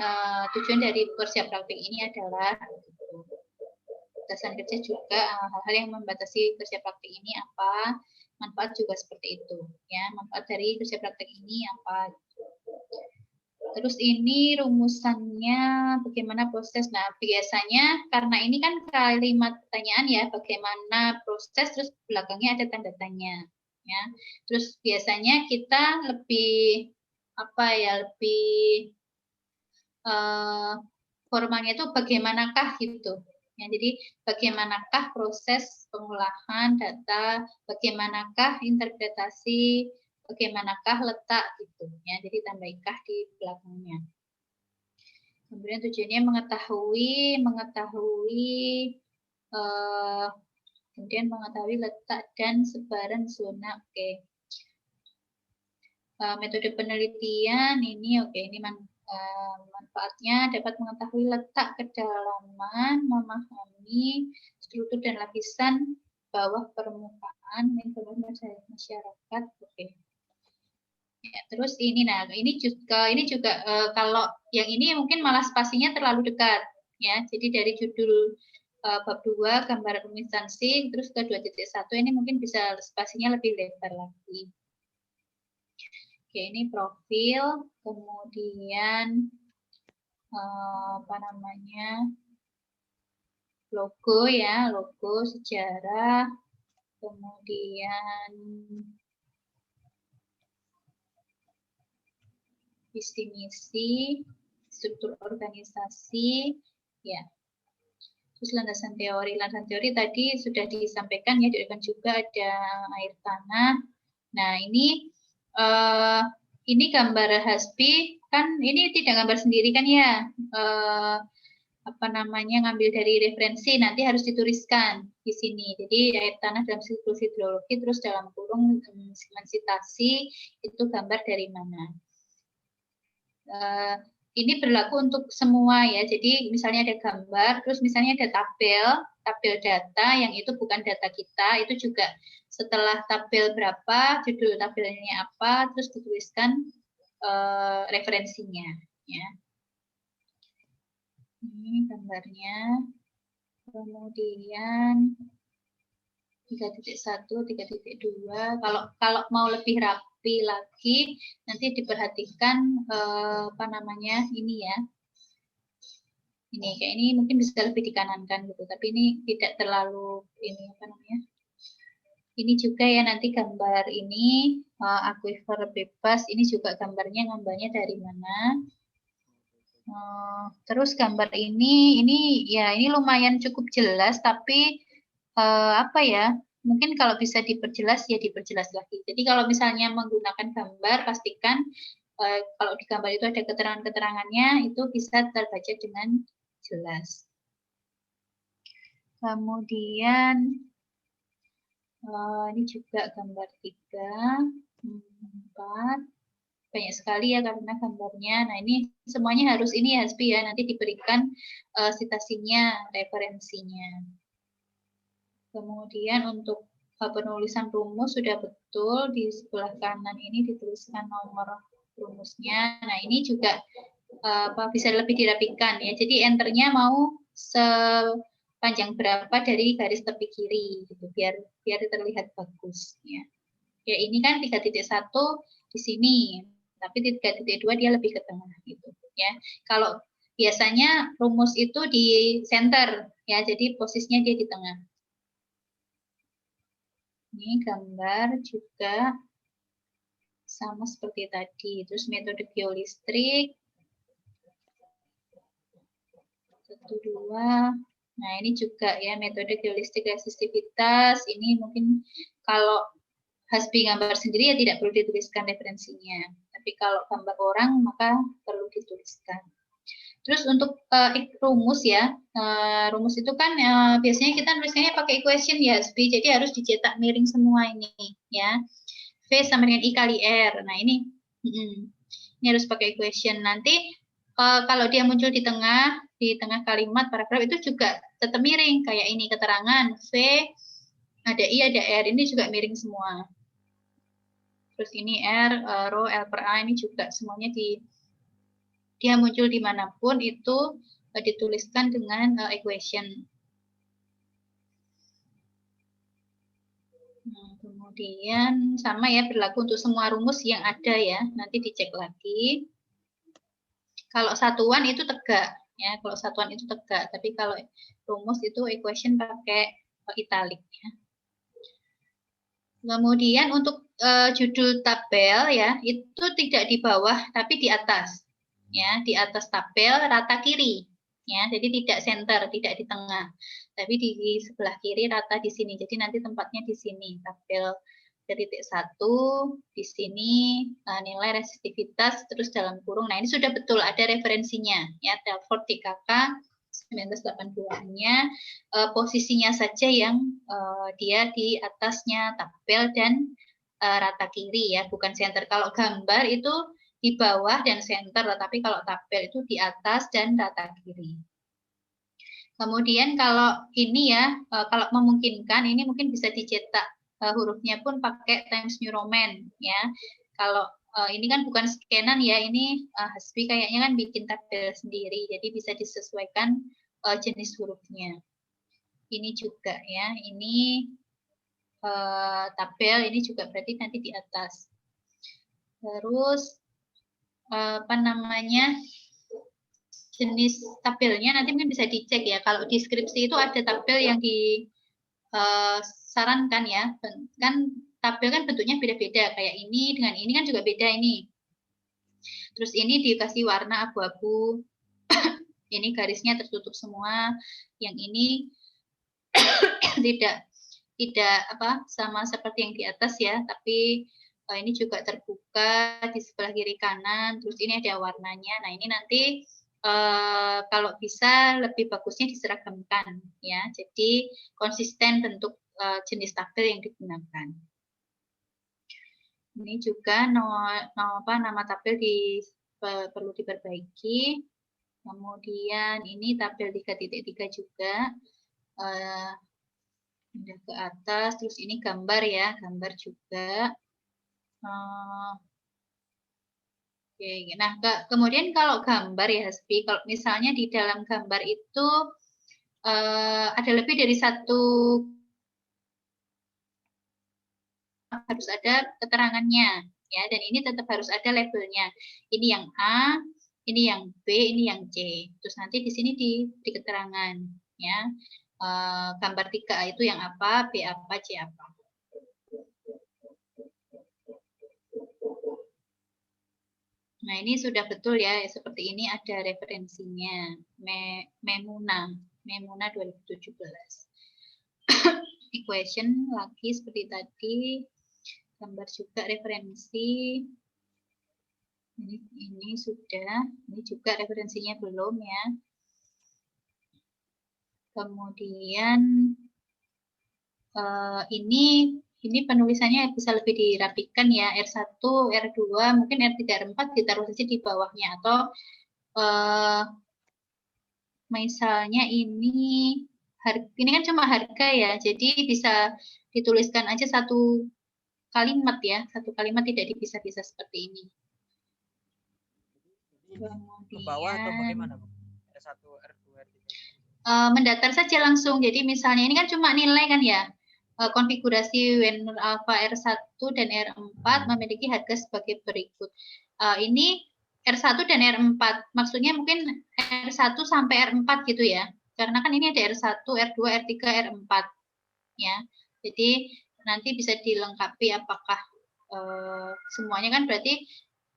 tujuan dari kerja praktik ini adalah batasan kerja juga, hal-hal yang membatasi kerja praktik ini apa, manfaat juga seperti itu ya, manfaat dari kerja praktik ini apa gitu. Terus ini rumusannya bagaimana proses. Nah biasanya karena ini kan kalimat pertanyaan ya, bagaimana proses, terus belakangnya ada tanda tanya ya. Terus biasanya kita lebih apa ya, lebih formalnya itu bagaimanakah gitu ya. Jadi bagaimanakah proses pengolahan data, bagaimanakah interpretasi, bagaimanakah letak gitu ya. Jadi tambah ikah di belakangnya. Kemudian tujuannya kemudian mengetahui letak dan sebaran zona. Oke. Metode penelitian ini oke, ini manfaatnya dapat mengetahui letak kedalaman, memahami struktur dan lapisan bawah permukaan informasi masyarakat. Oke. Ya, terus ini, nah ini juga kalau yang ini mungkin malah spasinya terlalu dekat ya. Jadi dari judul bab 2 gambar instansi terus ke 2.1 ini mungkin bisa spasinya lebih lebar lagi. Oke, ini profil, kemudian apa namanya, logo ya, logo, sejarah, kemudian visi misi, struktur organisasi, ya. Terus landasan teori tadi sudah disampaikan ya, diuraikan juga ada air tanah. Nah ini gambar Hasbi kan ini tidak gambar sendiri kan ya, apa namanya, ngambil dari referensi, nanti harus dituliskan di sini. Jadi air tanah dalam siklus hidrologi terus dalam kurung segmentasi itu gambar dari mana. Ini berlaku untuk semua ya. Jadi misalnya ada gambar, terus misalnya ada tabel data yang itu bukan data kita, itu juga setelah tabel berapa, judul tabelnya apa, terus dituliskan referensinya ya. Ini gambarnya. Kemudian 3.1, 3.2. Kalau mau lebih rapi lagi, nanti diperhatikan apa namanya ini ya. Ini kayak ini mungkin bisa lebih dikanankan gitu, tapi ini tidak terlalu ini apa namanya. Ini juga ya nanti gambar ini aquifer bebas. Ini juga gambarnya dari mana. Terus gambar ini ya ini lumayan cukup jelas, tapi apa ya, mungkin kalau bisa diperjelas ya diperjelas lagi. Jadi kalau misalnya menggunakan gambar, pastikan kalau di gambar itu ada keterangan-keterangannya, itu bisa terbaca dengan jelas. Kemudian Ini juga gambar 3, 4. Banyak sekali ya karena gambarnya. Nah, ini semuanya harus ini ya, Hasbi ya. Nanti diberikan citasinya, referensinya. Kemudian untuk penulisan rumus sudah betul. Di sebelah kanan ini dituliskan nomor rumusnya. Nah, ini juga bisa lebih dirapikan ya. Jadi enternya mau sepanjang berapa dari garis tepi kiri gitu, biar terlihat bagus ya. Ya, ini kan 3.1 di sini, tapi 3.2 dia lebih ke tengah gitu ya. Kalau biasanya rumus itu di center ya, jadi posisinya dia di tengah. Ini gambar juga sama seperti tadi. Terus metode geolistrik 1, 2. Nah, ini juga ya metode geolistrik resistivitas. Ini mungkin kalau Hasbi gambar sendiri ya tidak perlu dituliskan referensinya. Tapi kalau gambar orang maka perlu dituliskan. Terus untuk rumus ya, rumus itu kan biasanya kita nulisnya pakai equation ya, Hasbi. Jadi harus dicetak miring semua ini ya. V sama dengan I kali R. Nah, ini harus pakai equation. Nanti kalau dia muncul di tengah kalimat paragraf itu juga tetap miring kayak ini keterangan V ada I ada R, ini juga miring semua. Terus ini R, rho, L per A ini juga semuanya dia muncul dimanapun itu dituliskan dengan equation. Nah, kemudian sama ya berlaku untuk semua rumus yang ada ya, nanti dicek lagi. Kalau satuan itu tegak ya, kalau satuan itu tegak, tapi kalau rumus itu equation pakai italic ya. Kemudian untuk judul tabel ya, itu tidak di bawah tapi di atas. Ya, di atas tabel rata kiri. Ya, jadi tidak center, tidak di tengah. Tapi di sebelah kiri rata di sini. Jadi nanti tempatnya di sini. Tabel 3.1 di sini nilai resistivitas terus dalam kurung. Nah, ini sudah betul ada referensinya ya, Telford DKK 1982-nya posisinya saja yang dia di atasnya tabel dan rata kiri ya, bukan center. Kalau gambar itu di bawah dan center, tapi kalau tabel itu di atas dan rata kiri. Kemudian kalau ini ya, kalau memungkinkan ini mungkin bisa dicetak hurufnya pun pakai Times New Roman ya. Kalau ini kan bukan scanan ya, ini Hasbi kayaknya kan bikin tabel sendiri, jadi bisa disesuaikan jenis hurufnya. Ini juga ya, ini tabel, ini juga berarti nanti di atas. Terus apa namanya, jenis tabelnya nanti mungkin bisa dicek ya. Kalau di deskripsi itu ada tabel yang disarankan ya. Kan tabel kan bentuknya beda-beda. Kayak ini dengan ini kan juga beda ini. Terus ini dikasih warna abu-abu. Ini garisnya tertutup semua. Yang ini tidak apa sama seperti yang di atas ya, tapi ini juga terbuka di sebelah kiri kanan. Terus ini ada warnanya. Nah, ini nanti kalau bisa lebih bagusnya diseragamkan ya, jadi konsisten bentuk jenis tabel yang digunakan. Ini juga nama tabel perlu diperbaiki. Kemudian ini tabel 3.3 juga pindah ke atas. Terus ini gambar ya, gambar juga. Oke, nah kemudian kalau gambar ya Hasbi, kalau misalnya di dalam gambar itu ada lebih dari satu, harus ada keterangannya ya, dan ini tetap harus ada labelnya. Ini yang A, ini yang B, ini yang C. Terus nanti di sini di keterangan ya, gambar 3A itu yang apa, B apa, C apa. Nah, ini sudah betul ya, seperti ini ada referensinya. Memuna 2017. Equation lagi seperti tadi, gambar juga referensi. Ini sudah, ini juga referensinya belum ya. Kemudian ini penulisannya bisa lebih dirapikan ya, R1, R2, mungkin R3, R4 ditaruh saja di bawahnya, atau misalnya ini kan cuma harga ya, jadi bisa dituliskan aja satu kalimat ya, satu kalimat tidak dipisah-pisah seperti ini. Ke bawah atau bagaimana, Bu? R1, R2, R3? Mendatar saja langsung. Jadi misalnya ini kan cuma nilai kan ya. Konfigurasi Wener Alpha R1 dan R4 memiliki harga sebagai berikut. Ini R1 dan R4. Maksudnya mungkin R1 sampai R4 gitu ya. Karena kan ini ada R1, R2, R3, R4 ya. Jadi nanti bisa dilengkapi apakah semuanya kan berarti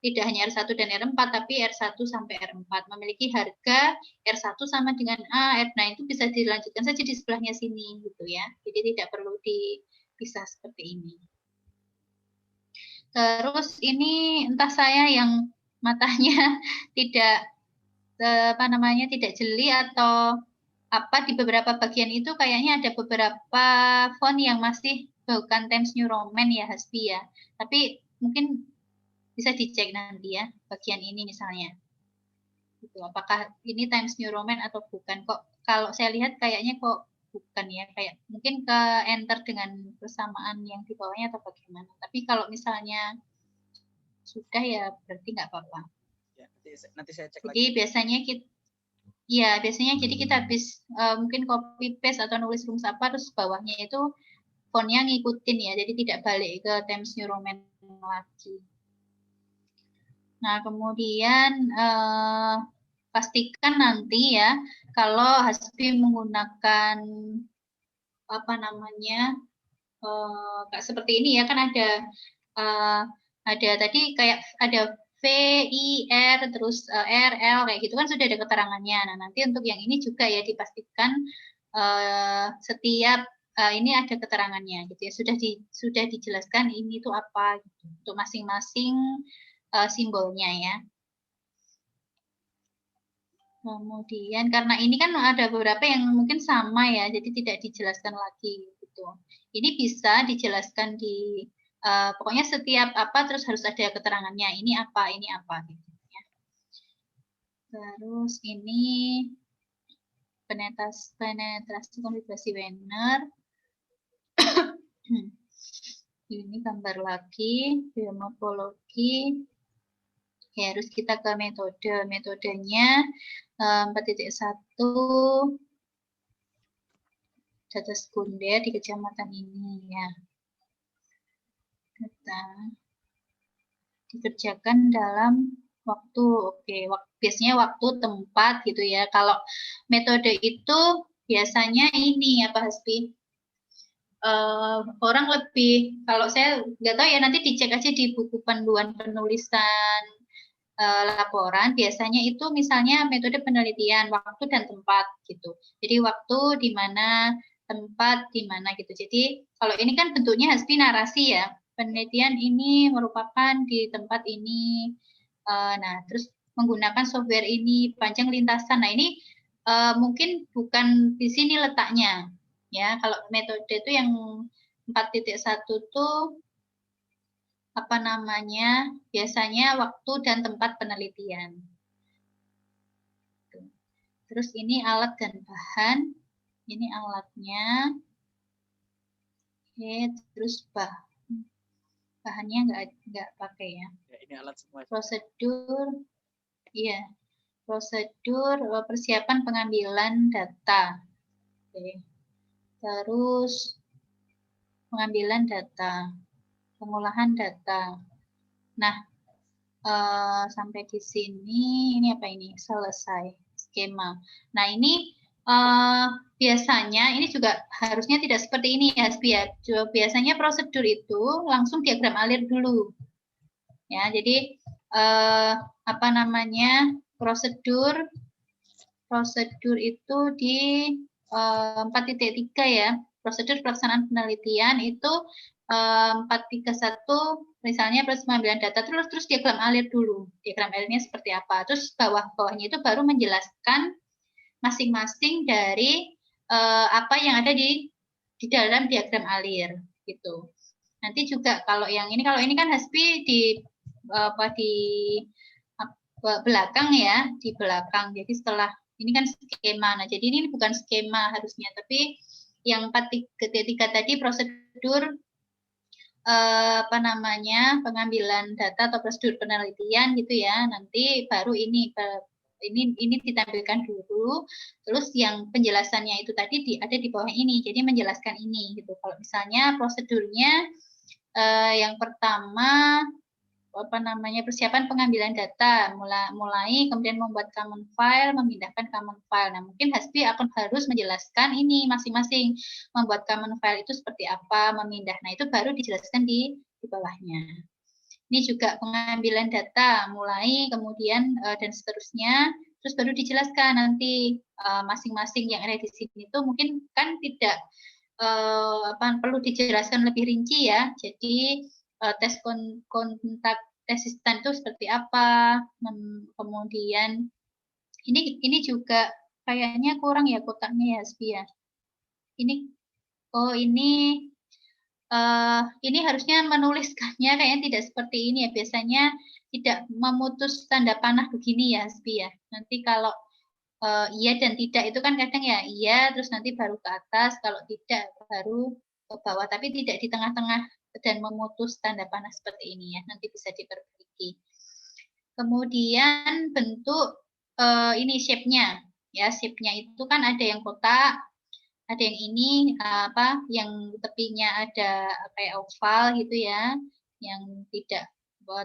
tidak hanya R1 dan R4, tapi R1 sampai R4 memiliki harga R1 sama dengan A. Nah, itu bisa dilanjutkan saja di sebelahnya sini gitu ya. Jadi tidak perlu dipisah seperti ini. Terus ini entah saya yang matanya tidak tidak jeli atau apa, di beberapa bagian itu kayaknya ada beberapa font yang masih bukan Times New Roman ya, Hasbi ya. Tapi mungkin bisa dicek nanti ya, bagian ini misalnya. Gitu. Apakah ini Times New Roman atau bukan? Kok kalau saya lihat kayaknya kok bukan ya, kayak mungkin ke enter dengan persamaan yang di bawahnya atau bagaimana. Tapi kalau misalnya sudah ya berarti nggak apa-apa. Ya, nanti saya cek jadi lagi. Biasanya jadi kita habis mungkin copy paste atau nulis rumus apa, terus bawahnya itu fontnya ngikutin ya, jadi tidak balik ke Times New Roman lagi. Nah, kemudian pastikan nanti ya, kalau Hasbi menggunakan apa namanya, seperti ini ya, kan ada tadi kayak ada V, I, R, terus R, L, kayak gitu kan sudah ada keterangannya. Nah, nanti untuk yang ini juga ya dipastikan setiap ini ada keterangannya gitu ya, sudah dijelaskan ini itu apa gitu, untuk masing-masing simbolnya ya. Kemudian karena ini kan ada beberapa yang mungkin sama ya, jadi tidak dijelaskan lagi gitu. Ini bisa dijelaskan di pokoknya setiap apa terus harus ada keterangannya, ini apa gitu ya. Terus ini penetrasi konfigurasi Wener. Ini gambar lagi, biomorfologi. Ya, harus kita ke metode. Metodenya 4.1 data sekunder di kecamatan ini ya. Data dikerjakan dalam waktu, biasanya waktu, tempat gitu ya. Kalau metode itu biasanya ini apa Hasbi? Orang lebih, kalau saya nggak tahu ya, nanti dicek aja di buku panduan penulisan laporan, biasanya itu misalnya metode penelitian, waktu dan tempat gitu. Jadi waktu di mana, tempat di mana gitu. Jadi kalau ini kan bentuknya Hasbi narasi ya. Penelitian ini merupakan di tempat ini. Nah, terus menggunakan software ini, panjang lintasan. Nah, ini mungkin bukan di sini letaknya. Ya, kalau metode itu yang 4.1 tuh apa namanya, biasanya waktu dan tempat penelitian. Terus ini alat dan bahan, ini alatnya. Oke, terus bahannya nggak pakai ya. Ini alat semua. Prosedur, iya, prosedur persiapan pengambilan data. Oke. Terus pengambilan data, pengolahan data. Nah, sampai di sini, ini apa ini? Selesai skema. Nah, ini biasanya ini juga harusnya tidak seperti ini ya, biasanya prosedur itu langsung diagram alir dulu. Ya, jadi apa namanya? Prosedur itu di 4.3 ya. Prosedur pelaksanaan penelitian itu 431 misalnya proses pengambilan data, terus diagram alir dulu. Diagram alirnya seperti apa. Terus bawahnya itu baru menjelaskan masing-masing dari apa yang ada di di dalam diagram alir gitu. Nanti juga kalau ini kan Hasbi di belakang ya, di belakang. Jadi setelah ini kan skema. Nah, jadi ini bukan skema harusnya, tapi yang ketiga tadi prosedur pengambilan data atau prosedur penelitian gitu ya. Nanti baru ini ditampilkan dulu. Terus yang penjelasannya itu tadi ada di bawah ini. Jadi menjelaskan ini gitu. Kalau misalnya prosedurnya yang pertama persiapan pengambilan data, mulai kemudian membuat common file, memindahkan common file. Nah, mungkin Hasbi akan harus menjelaskan ini masing-masing, membuat common file itu seperti apa, memindah. Nah, itu baru dijelaskan di bawahnya. Ini juga pengambilan data, mulai kemudian dan seterusnya, terus baru dijelaskan nanti masing-masing yang ada di sini itu mungkin kan tidak perlu dijelaskan lebih rinci ya. Jadi tes kontak resistan itu seperti apa, kemudian ini juga kayaknya kurang ya kotaknya ya Hasbi ya. Ini ini harusnya menuliskannya kayaknya tidak seperti ini ya. Biasanya tidak memutus tanda panah begini ya Hasbi ya. Nanti kalau iya dan tidak itu kan kadang ya iya terus nanti baru ke atas, kalau tidak baru ke bawah, tapi tidak di tengah-tengah dan memutus tanda panah seperti ini ya, nanti bisa diperbaiki. Kemudian bentuk ini shape-nya ya, shape-nya itu kan ada yang kotak, ada yang ini yang tepinya ada kayak oval gitu ya, yang tidak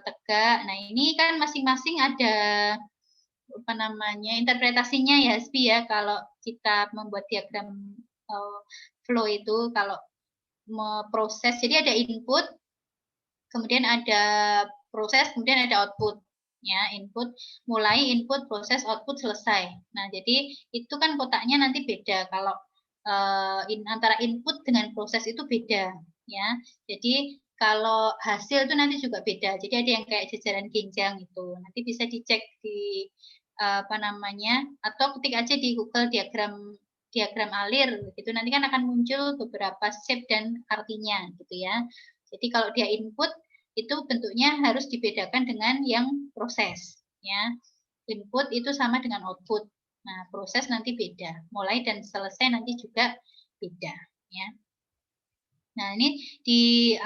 tegak. Nah ini kan masing-masing ada interpretasinya ya Hasbi ya. Kalau kita membuat diagram flow itu kalau proses, jadi ada input, kemudian ada proses, kemudian ada output ya. Input mulai, input, proses, output, selesai. Nah jadi itu kan kotaknya nanti beda kalau antara input dengan proses itu beda ya. Jadi kalau hasil itu nanti juga beda. Jadi ada yang kayak jajaran genjang itu. Nanti bisa dicek di atau ketik aja di Google diagram alir gitu. Nanti kan akan muncul beberapa shape dan artinya gitu ya. Jadi kalau dia input itu bentuknya harus dibedakan dengan yang proses ya. Input itu sama dengan output. Nah, proses nanti beda. Mulai dan selesai nanti juga beda ya. Nah, ini di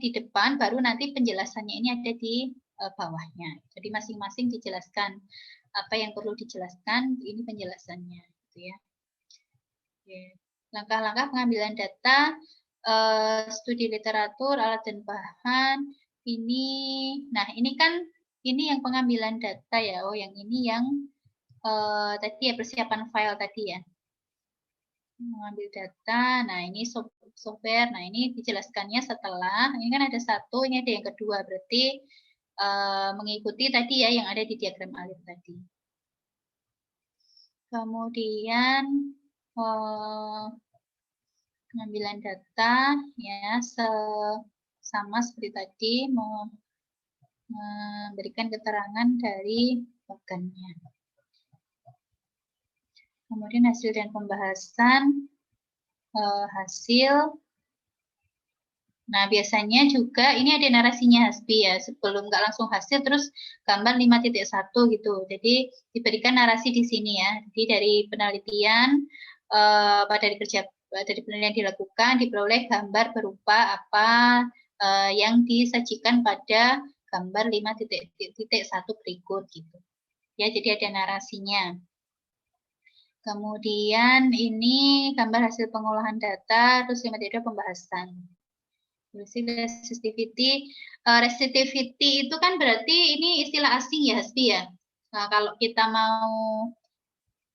di depan baru nanti penjelasannya ini ada di bawahnya. Jadi masing-masing dijelaskan apa yang perlu dijelaskan, ini penjelasannya gitu ya. Langkah-langkah pengambilan data, studi literatur, alat dan bahan. Nah ini kan ini yang pengambilan data ya. Oh, yang ini yang tadi ya persiapan file tadi ya. Mengambil data. Nah, ini software. Nah, ini dijelaskannya setelah. Ini kan ada satu, ini ada yang kedua. Berarti mengikuti tadi ya yang ada di diagram alir tadi. Kemudian pengambilan data ya sama seperti tadi, memberikan keterangan dari bagannya. Kemudian hasil dan pembahasan hasil. Nah, biasanya juga ini ada narasinya Hasbi ya, sebelum nggak langsung hasil terus gambar 5.1 gitu. Jadi diberikan narasi di sini ya. Jadi dari penelitian dari penelitian dilakukan diperoleh gambar berupa apa yang disajikan pada gambar 5.1 berikut gitu. Ya, jadi ada narasinya. Kemudian ini gambar hasil pengolahan data, terus 5.2 pembahasan. Resistivity, resistivity itu kan berarti ini istilah asing ya Hasbi ya. Nah, kalau kita mau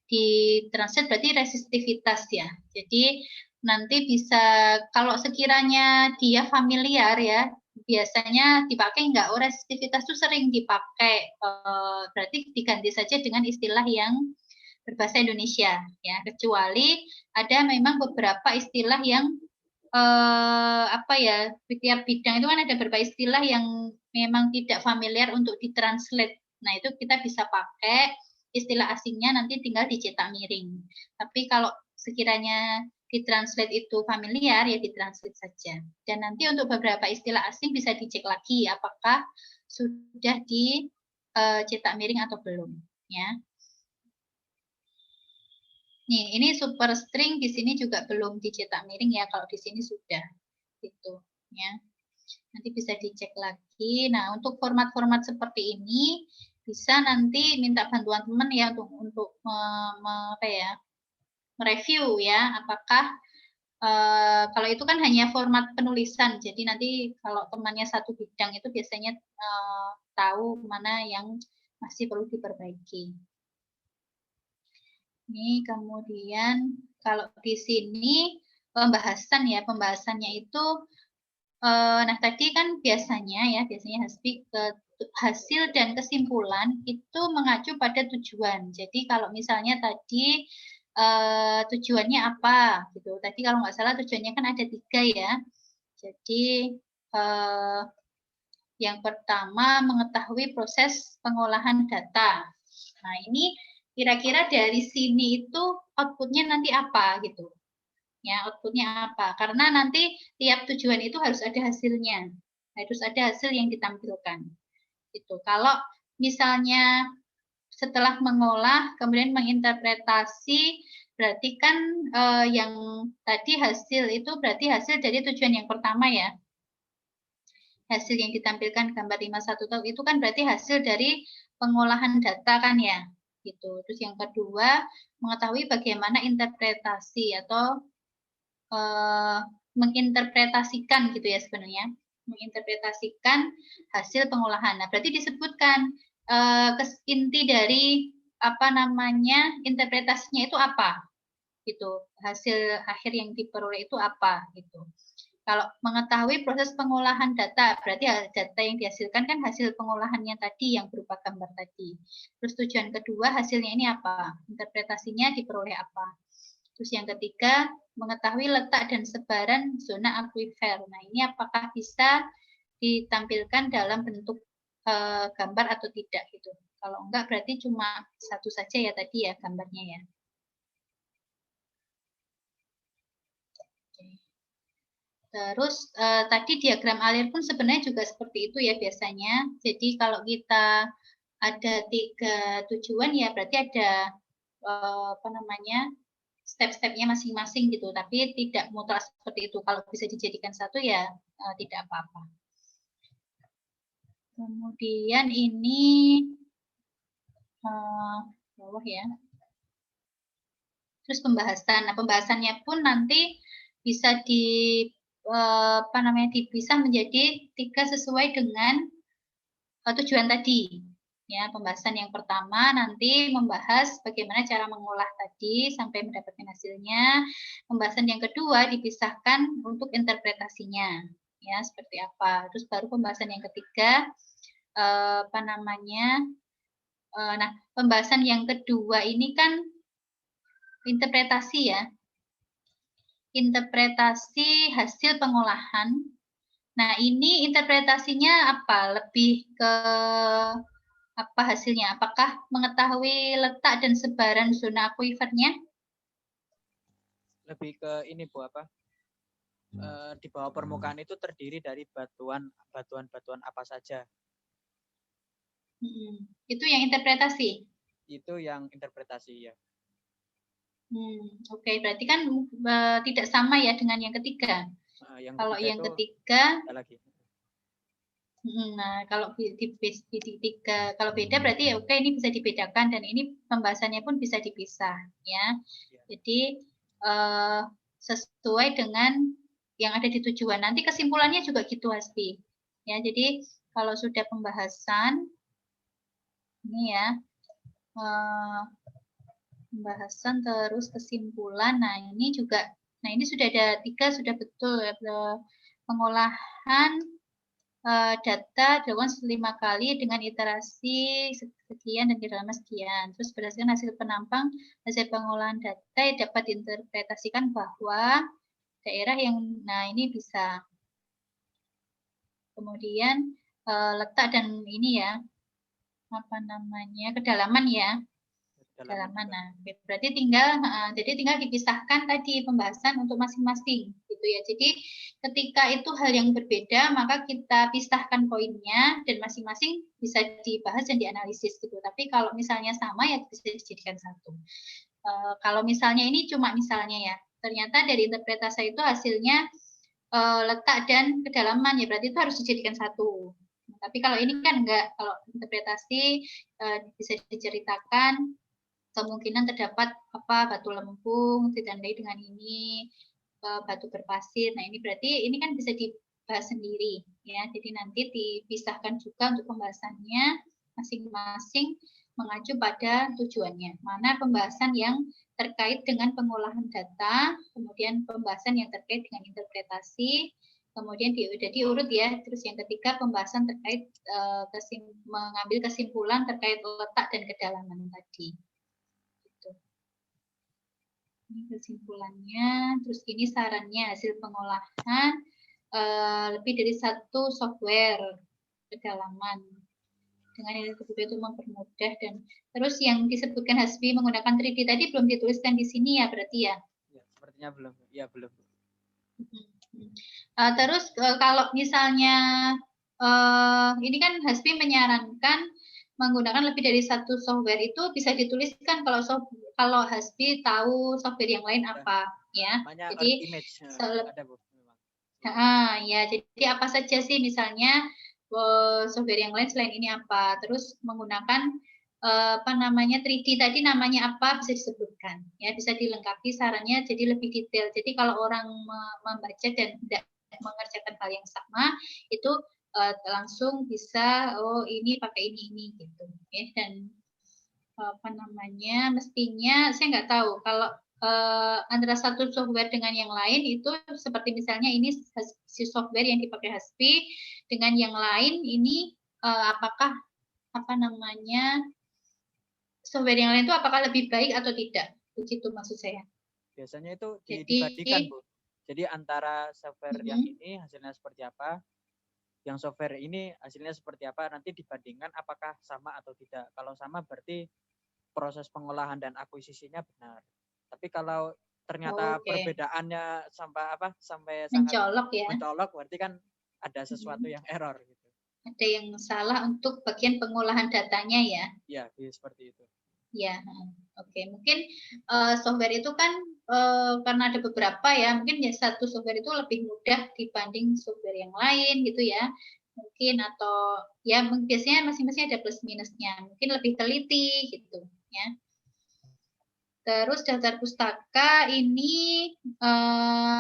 ditranslate berarti resistivitas ya. Jadi nanti bisa kalau sekiranya dia familiar ya, biasanya dipakai enggak? Oh, resistivitas itu sering dipakai. Berarti diganti saja dengan istilah yang berbahasa Indonesia ya, kecuali ada memang beberapa istilah yang tiap bidang itu kan ada beberapa istilah yang memang tidak familiar untuk ditranslate. Nah, itu kita bisa pakai istilah asingnya nanti tinggal dicetak miring. Tapi kalau sekiranya ditranslate itu familiar, ya ditranslate saja. Dan nanti untuk beberapa istilah asing bisa dicek lagi apakah sudah dicetak miring atau belum. Ya. Nih, ini superstring di sini juga belum dicetak miring ya, kalau di sini sudah. Gitu, ya. Nanti bisa dicek lagi. Nah, untuk format-format seperti ini bisa nanti minta bantuan teman ya untuk apa ya, mereview ya, apakah kalau itu kan hanya format penulisan, jadi nanti kalau temannya satu bidang itu biasanya tahu mana yang masih perlu diperbaiki. Ini kemudian kalau di sini pembahasannya itu, nah tadi kan biasanya hasil dan kesimpulan itu mengacu pada tujuan. Jadi kalau misalnya tadi tujuannya apa gitu. Tadi kalau nggak salah tujuannya kan ada 3 ya. Jadi yang pertama mengetahui proses pengolahan data. Nah ini kira-kira dari sini itu outputnya nanti apa gitu. Ya, outputnya apa? Karena nanti tiap tujuan itu harus ada hasilnya. Harus ada hasil yang ditampilkan. Gitu. Kalau misalnya setelah mengolah kemudian menginterpretasi, berarti kan yang tadi hasil itu berarti hasil dari tujuan yang pertama ya. Hasil yang ditampilkan gambar 512 itu kan berarti hasil dari pengolahan data kan ya. Gitu. Terus yang kedua, mengetahui bagaimana interpretasi atau menginterpretasikan gitu ya sebenarnya, menginterpretasikan hasil pengolahan. Nah, berarti disebutkan inti dari apa namanya interpretasinya itu apa gitu, hasil akhir yang diperoleh itu apa gitu. Kalau mengetahui proses pengolahan data, berarti data yang dihasilkan kan hasil pengolahannya tadi yang berupa gambar tadi. Terus tujuan kedua hasilnya ini apa, interpretasinya diperoleh apa. Terus yang ketiga, mengetahui letak dan sebaran zona akuifer. Nah, ini apakah bisa ditampilkan dalam bentuk gambar atau tidak gitu. Kalau enggak berarti cuma satu saja ya tadi ya gambarnya ya. Terus tadi diagram alir pun sebenarnya juga seperti itu ya biasanya. Jadi kalau kita ada 3 tujuan ya berarti ada apa namanya, step-stepnya masing-masing gitu, tapi tidak mutlak seperti itu. Kalau bisa dijadikan satu ya tidak apa-apa. Kemudian ini bawah ya. Terus pembahasan. Nah, pembahasannya pun nanti bisa apa namanya, dipisah menjadi 3 sesuai dengan tujuan tadi. Ya, pembahasan yang pertama nanti membahas bagaimana cara mengolah tadi sampai mendapatkan hasilnya. Pembahasan yang kedua dipisahkan untuk interpretasinya, ya seperti apa. Terus baru pembahasan yang ketiga, apa namanya? Nah, pembahasan yang kedua ini kan interpretasi ya, interpretasi hasil pengolahan. Nah, ini interpretasinya apa? Lebih ke apa hasilnya? Apakah mengetahui letak dan sebaran zona akuifernya? Lebih ke ini Bu, apa? Di bawah permukaan itu terdiri dari batuan-batuan apa saja. Itu yang interpretasi? Itu yang interpretasi ya. Oke, berarti kan tidak sama ya dengan yang ketiga. Kalau yang ketiga lagi. Nah, kalau kalau beda berarti ya oke ini bisa dibedakan dan ini pembahasannya pun bisa dipisah ya. Jadi sesuai dengan yang ada di tujuan. Nanti kesimpulannya juga gitu Hasbi. Ya, jadi kalau sudah pembahasan ini ya pembahasan terus kesimpulan. Nah, ini juga ini sudah ada 3 sudah betul pengolahan data dilakukan 5 kali dengan iterasi sekian dan kedalaman sekian. Terus berdasarkan hasil penampang, hasil pengolahan data dapat diinterpretasikan bahwa daerah yang, nah ini bisa. Kemudian letak dan ini ya, apa namanya, kedalaman ya. kedalaman. Nah, berarti jadi tinggal dipisahkan tadi pembahasan untuk masing-masing gitu ya. Jadi ketika itu hal yang berbeda, maka kita pisahkan poinnya dan masing-masing bisa dibahas dan dianalisis gitu. Tapi kalau misalnya sama ya bisa dijadikan satu. Kalau misalnya ini cuma misalnya ya, ternyata dari interpretasi itu hasilnya letak dan kedalaman ya, berarti itu harus dijadikan satu. Tapi kalau ini kan enggak, kalau interpretasi bisa diceritakan kemungkinan terdapat batu lempung ditandai dengan ini, batu berpasir. Nah ini berarti ini kan bisa dibahas sendiri ya. Jadi nanti dipisahkan juga untuk pembahasannya masing-masing mengacu pada tujuannya. Mana pembahasan yang terkait dengan pengolahan data, kemudian pembahasan yang terkait dengan interpretasi, kemudian udah diurut ya. Terus yang ketiga pembahasan terkait mengambil kesimpulan terkait letak dan kedalaman tadi. Gitu. Ini kesimpulannya. Terus ini sarannya hasil pengolahan lebih dari satu software kedalaman. Dengan nilai kedua itu mempermudah dan terus yang disebutkan Hasbi menggunakan 3D tadi belum dituliskan di sini ya berarti ya? Ya, sepertinya belum. Ya belum. Terus kalau misalnya ini kan Hasbi menyarankan menggunakan lebih dari satu software itu bisa dituliskan kalau Hasbi tahu software yang lain apa ya. Namanya jadi image ada Bu. Ya jadi apa saja sih misalnya software yang lain selain ini apa, terus menggunakan 3D tadi namanya apa bisa disebutkan ya, bisa dilengkapi sarannya jadi lebih detail. Jadi kalau orang membaca dan tidak mengerjakan hal yang sama itu langsung bisa ini pakai ini gitu ya. Dan mestinya saya nggak tahu kalau antara satu software dengan yang lain itu seperti misalnya ini si software yang dipakai Hasbi dengan yang lain ini apakah software yang lain itu apakah lebih baik atau tidak, begitu maksud saya. Biasanya itu dibandingkan Bu. Jadi antara software yang ini hasilnya seperti apa, yang software ini hasilnya seperti apa, nanti dibandingkan apakah sama atau tidak. Kalau sama berarti proses pengolahan dan akuisisinya benar. Tapi kalau ternyata perbedaannya sampai mencolok ya. Mencolok berarti kan ada sesuatu yang error gitu. Ada yang salah untuk bagian pengolahan datanya ya. Iya, seperti itu. Ya, oke. Mungkin software itu kan karena ada beberapa ya, mungkin satu software itu lebih mudah dibanding software yang lain gitu ya. Mungkin atau ya biasanya masing-masing ada plus minusnya. Mungkin lebih teliti gitu ya. Terus daftar pustaka ini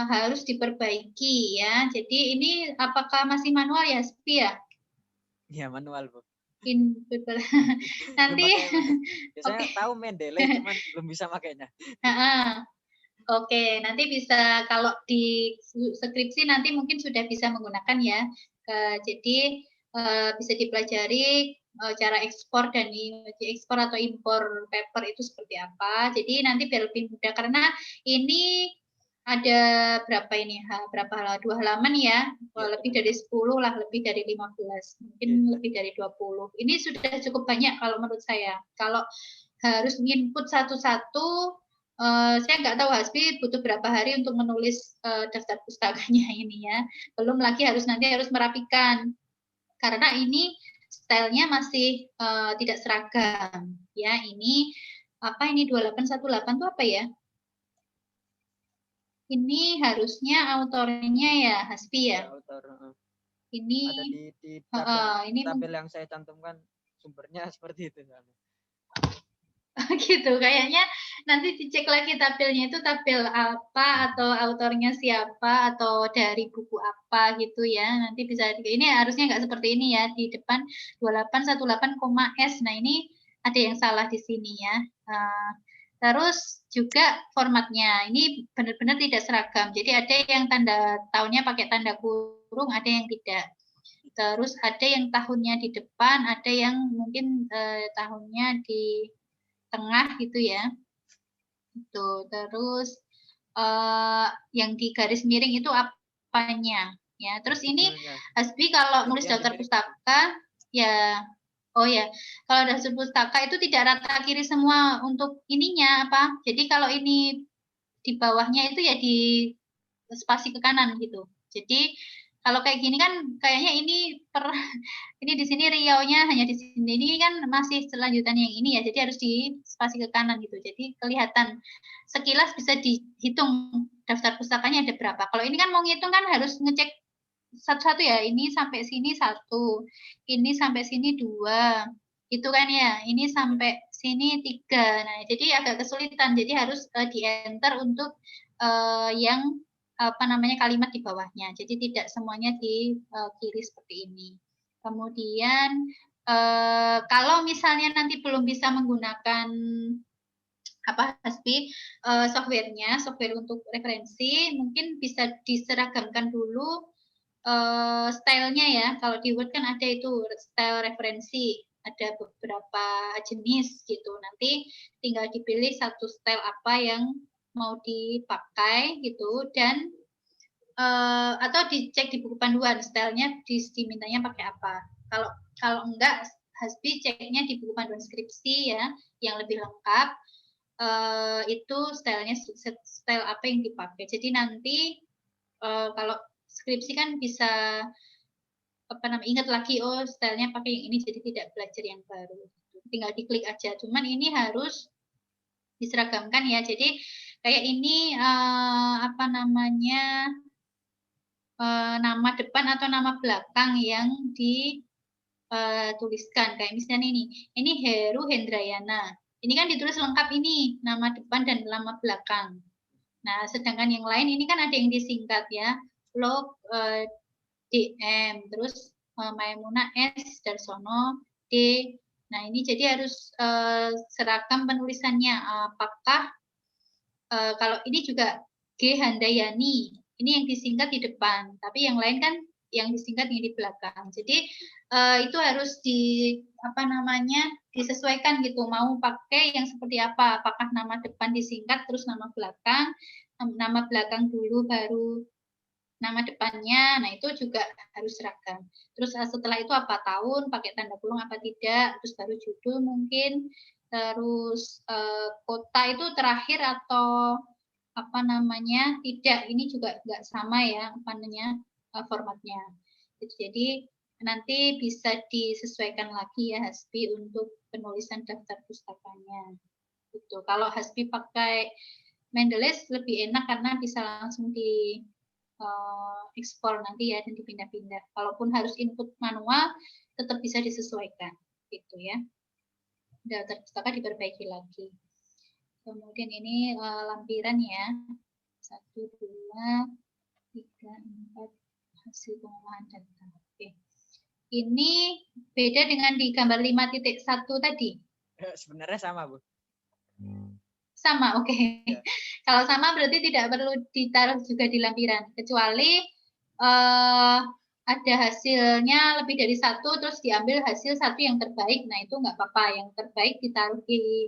harus diperbaiki ya. Jadi ini apakah masih manual ya, Spi ya? Iya, manual, Bu. Nanti saya tahu Mendeley cuman belum bisa makainya. Oke, nanti bisa kalau di skripsi nanti mungkin sudah bisa menggunakan ya. Jadi bisa dipelajari cara ekspor dan ekspor atau impor paper itu seperti apa. Jadi nanti biar lebih mudah karena ini ada berapa ini? Berapa 2 halaman ya? Lebih dari 10 lah, lebih dari 15, mungkin lebih dari 20. Ini sudah cukup banyak kalau menurut saya. Kalau harus input satu-satu, saya nggak tahu Hasbi butuh berapa hari untuk menulis daftar pustakanya ini ya. Belum lagi nanti harus merapikan. Karena ini stylenya masih tidak seragam ya. Ini apa ini 2818 itu apa ya? Ini harusnya autornya ya Hasbi ya. Ini ada di tabel yang saya cantumkan sumbernya seperti itu. Gitu kayaknya nanti dicek lagi tabelnya itu tabel apa atau autornya siapa atau dari buku apa gitu ya. Nanti bisa ini harusnya nggak seperti ini ya, di depan 2818,S. Nah ini ada yang salah di sini ya. Terus juga formatnya ini benar-benar tidak seragam. Jadi ada yang tanda tahunnya pakai tanda kurung, ada yang tidak. Terus ada yang tahunnya di depan, ada yang mungkin tahunnya di tengah gitu ya. Itu terus yang di garis miring itu apanya ya. Terus ini Hasbi kalau nulis daftar pustaka ya Oh ya, kalau daftar pustaka itu tidak rata kiri semua untuk ininya apa. Jadi kalau ini di bawahnya itu ya di spasi ke kanan gitu. Jadi kalau kayak gini kan kayaknya ini ini di sini Riau-nya hanya di sini. Ini kan masih selanjutan yang ini ya. Jadi harus di spasi ke kanan gitu. Jadi kelihatan sekilas bisa dihitung daftar pustakanya ada berapa. Kalau ini kan mau ngitung kan harus ngecek satu-satu ya, ini sampai sini 1, ini sampai sini 2, itu kan ya, ini sampai sini 3. Nah, jadi agak kesulitan, jadi harus di-enter untuk yang apa namanya kalimat di bawahnya. Jadi tidak semuanya di kiri seperti ini. Kemudian kalau misalnya nanti belum bisa menggunakan apa Hasbi softwarenya, software untuk referensi, mungkin bisa diseragamkan dulu stylenya ya. Kalau di Word kan ada itu style referensi, ada beberapa jenis gitu. Nanti tinggal dipilih satu style apa yang mau dipakai gitu dan atau dicek di buku panduan stylenya dimintanya pakai apa. Kalau enggak Hasbi ceknya di buku panduan skripsi ya yang lebih lengkap. Itu stylenya style apa yang dipakai. Jadi nanti kalau skripsi kan bisa apa namanya ingat lagi oh stylenya pakai yang ini jadi tidak belajar yang baru. Tinggal diklik aja. Cuman ini harus diseragamkan ya. Jadi kayak ini apa namanya nama depan atau nama belakang yang dituliskan kayak misalnya ini Heru Hendrayana. Ini kan ditulis lengkap ini nama depan dan nama belakang. Nah, sedangkan yang lain ini kan ada yang disingkat ya. Log DM, terus Maimuna S, Darsono D. Nah, ini jadi harus seragam penulisannya. Apakah kalau ini juga G Handayani, ini yang disingkat di depan, tapi yang lain kan yang disingkat yang di belakang. Jadi itu harus apa namanya disesuaikan gitu. Mau pakai yang seperti apa? Apakah nama depan disingkat terus nama belakang dulu baru nama depannya. Nah, itu juga harus seragam. Terus setelah itu apa tahun, pakai tanda kurung apa tidak, terus baru judul mungkin. Terus kota itu terakhir atau apa namanya tidak, ini juga nggak sama ya apa namanya formatnya. Jadi nanti bisa disesuaikan lagi ya Hasbi untuk penulisan daftar pustakanya. Gitu. Kalau Hasbi pakai Mendeley lebih enak karena bisa langsung di ekspor nanti ya dan dipindah-pindah. Kalaupun harus input manual, tetap bisa disesuaikan, gitu ya. Daftar pustaka diperbaiki lagi. Kemudian ini lampiran ya, 1, 2, 3, 4 hasil pengolahan data. Oke. Ini beda dengan di gambar 5.1 tadi. Sebenarnya sama, Bu. Sama, oke. Ya. Kalau sama berarti tidak perlu ditaruh juga di lampiran, kecuali ada hasilnya lebih dari 1, terus diambil hasil 1 yang terbaik, nah itu nggak apa-apa. Yang terbaik ditaruh di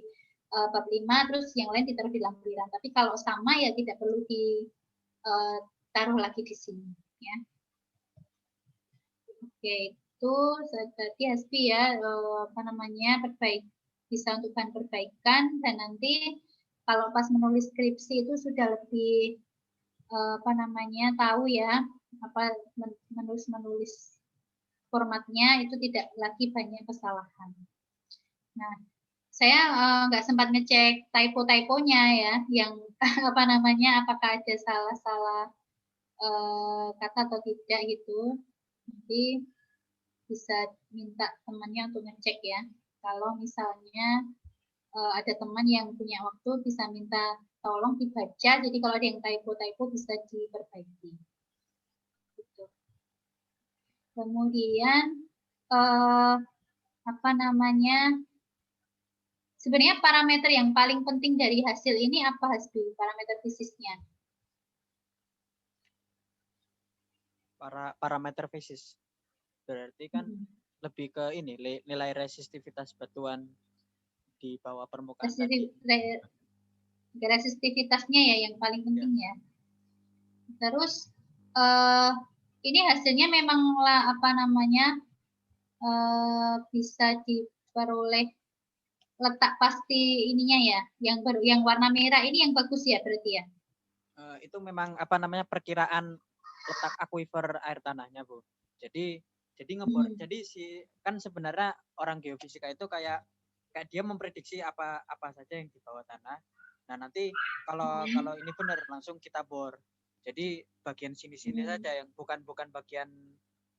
bab 5, terus yang lain ditaruh di lampiran. Tapi kalau sama ya tidak perlu ditaruh lagi di sini. Ya. Oke, itu tadi Hasbi ya, apa namanya, bisa untuk bahan perbaikan, dan nanti kalau pas menulis skripsi itu sudah lebih apa namanya tahu ya apa menulis formatnya itu tidak lagi banyak kesalahan. Nah, saya nggak sempat ngecek typo-typonya ya, yang apa namanya apakah ada salah-salah kata atau tidak gitu. Nanti bisa minta temannya untuk ngecek ya. Kalau misalnya ada teman yang punya waktu bisa minta tolong dibaca, jadi kalau ada yang typo-typo bisa diperbaiki. Gitu. Kemudian apa namanya? Sebenarnya parameter yang paling penting dari hasil ini apa Hasbi? Parameter fisiknya? Parameter fisik berarti kan lebih ke ini nilai resistivitas batuan di bawah permukaan resistivitasnya ya yang paling penting ya. Terus ini hasilnya memang apa namanya bisa diperoleh letak pasti ininya ya, yang warna merah ini yang bagus ya berarti ya? Itu memang perkiraan letak akuifer air tanahnya, Bu. Jadi ngebor. Jadi kan sebenarnya orang geofisika itu kayak dia memprediksi apa saja yang di bawah tanah. Nah, nanti kalau ini benar langsung kita bor. Jadi bagian sini-sini saja yang bukan bagian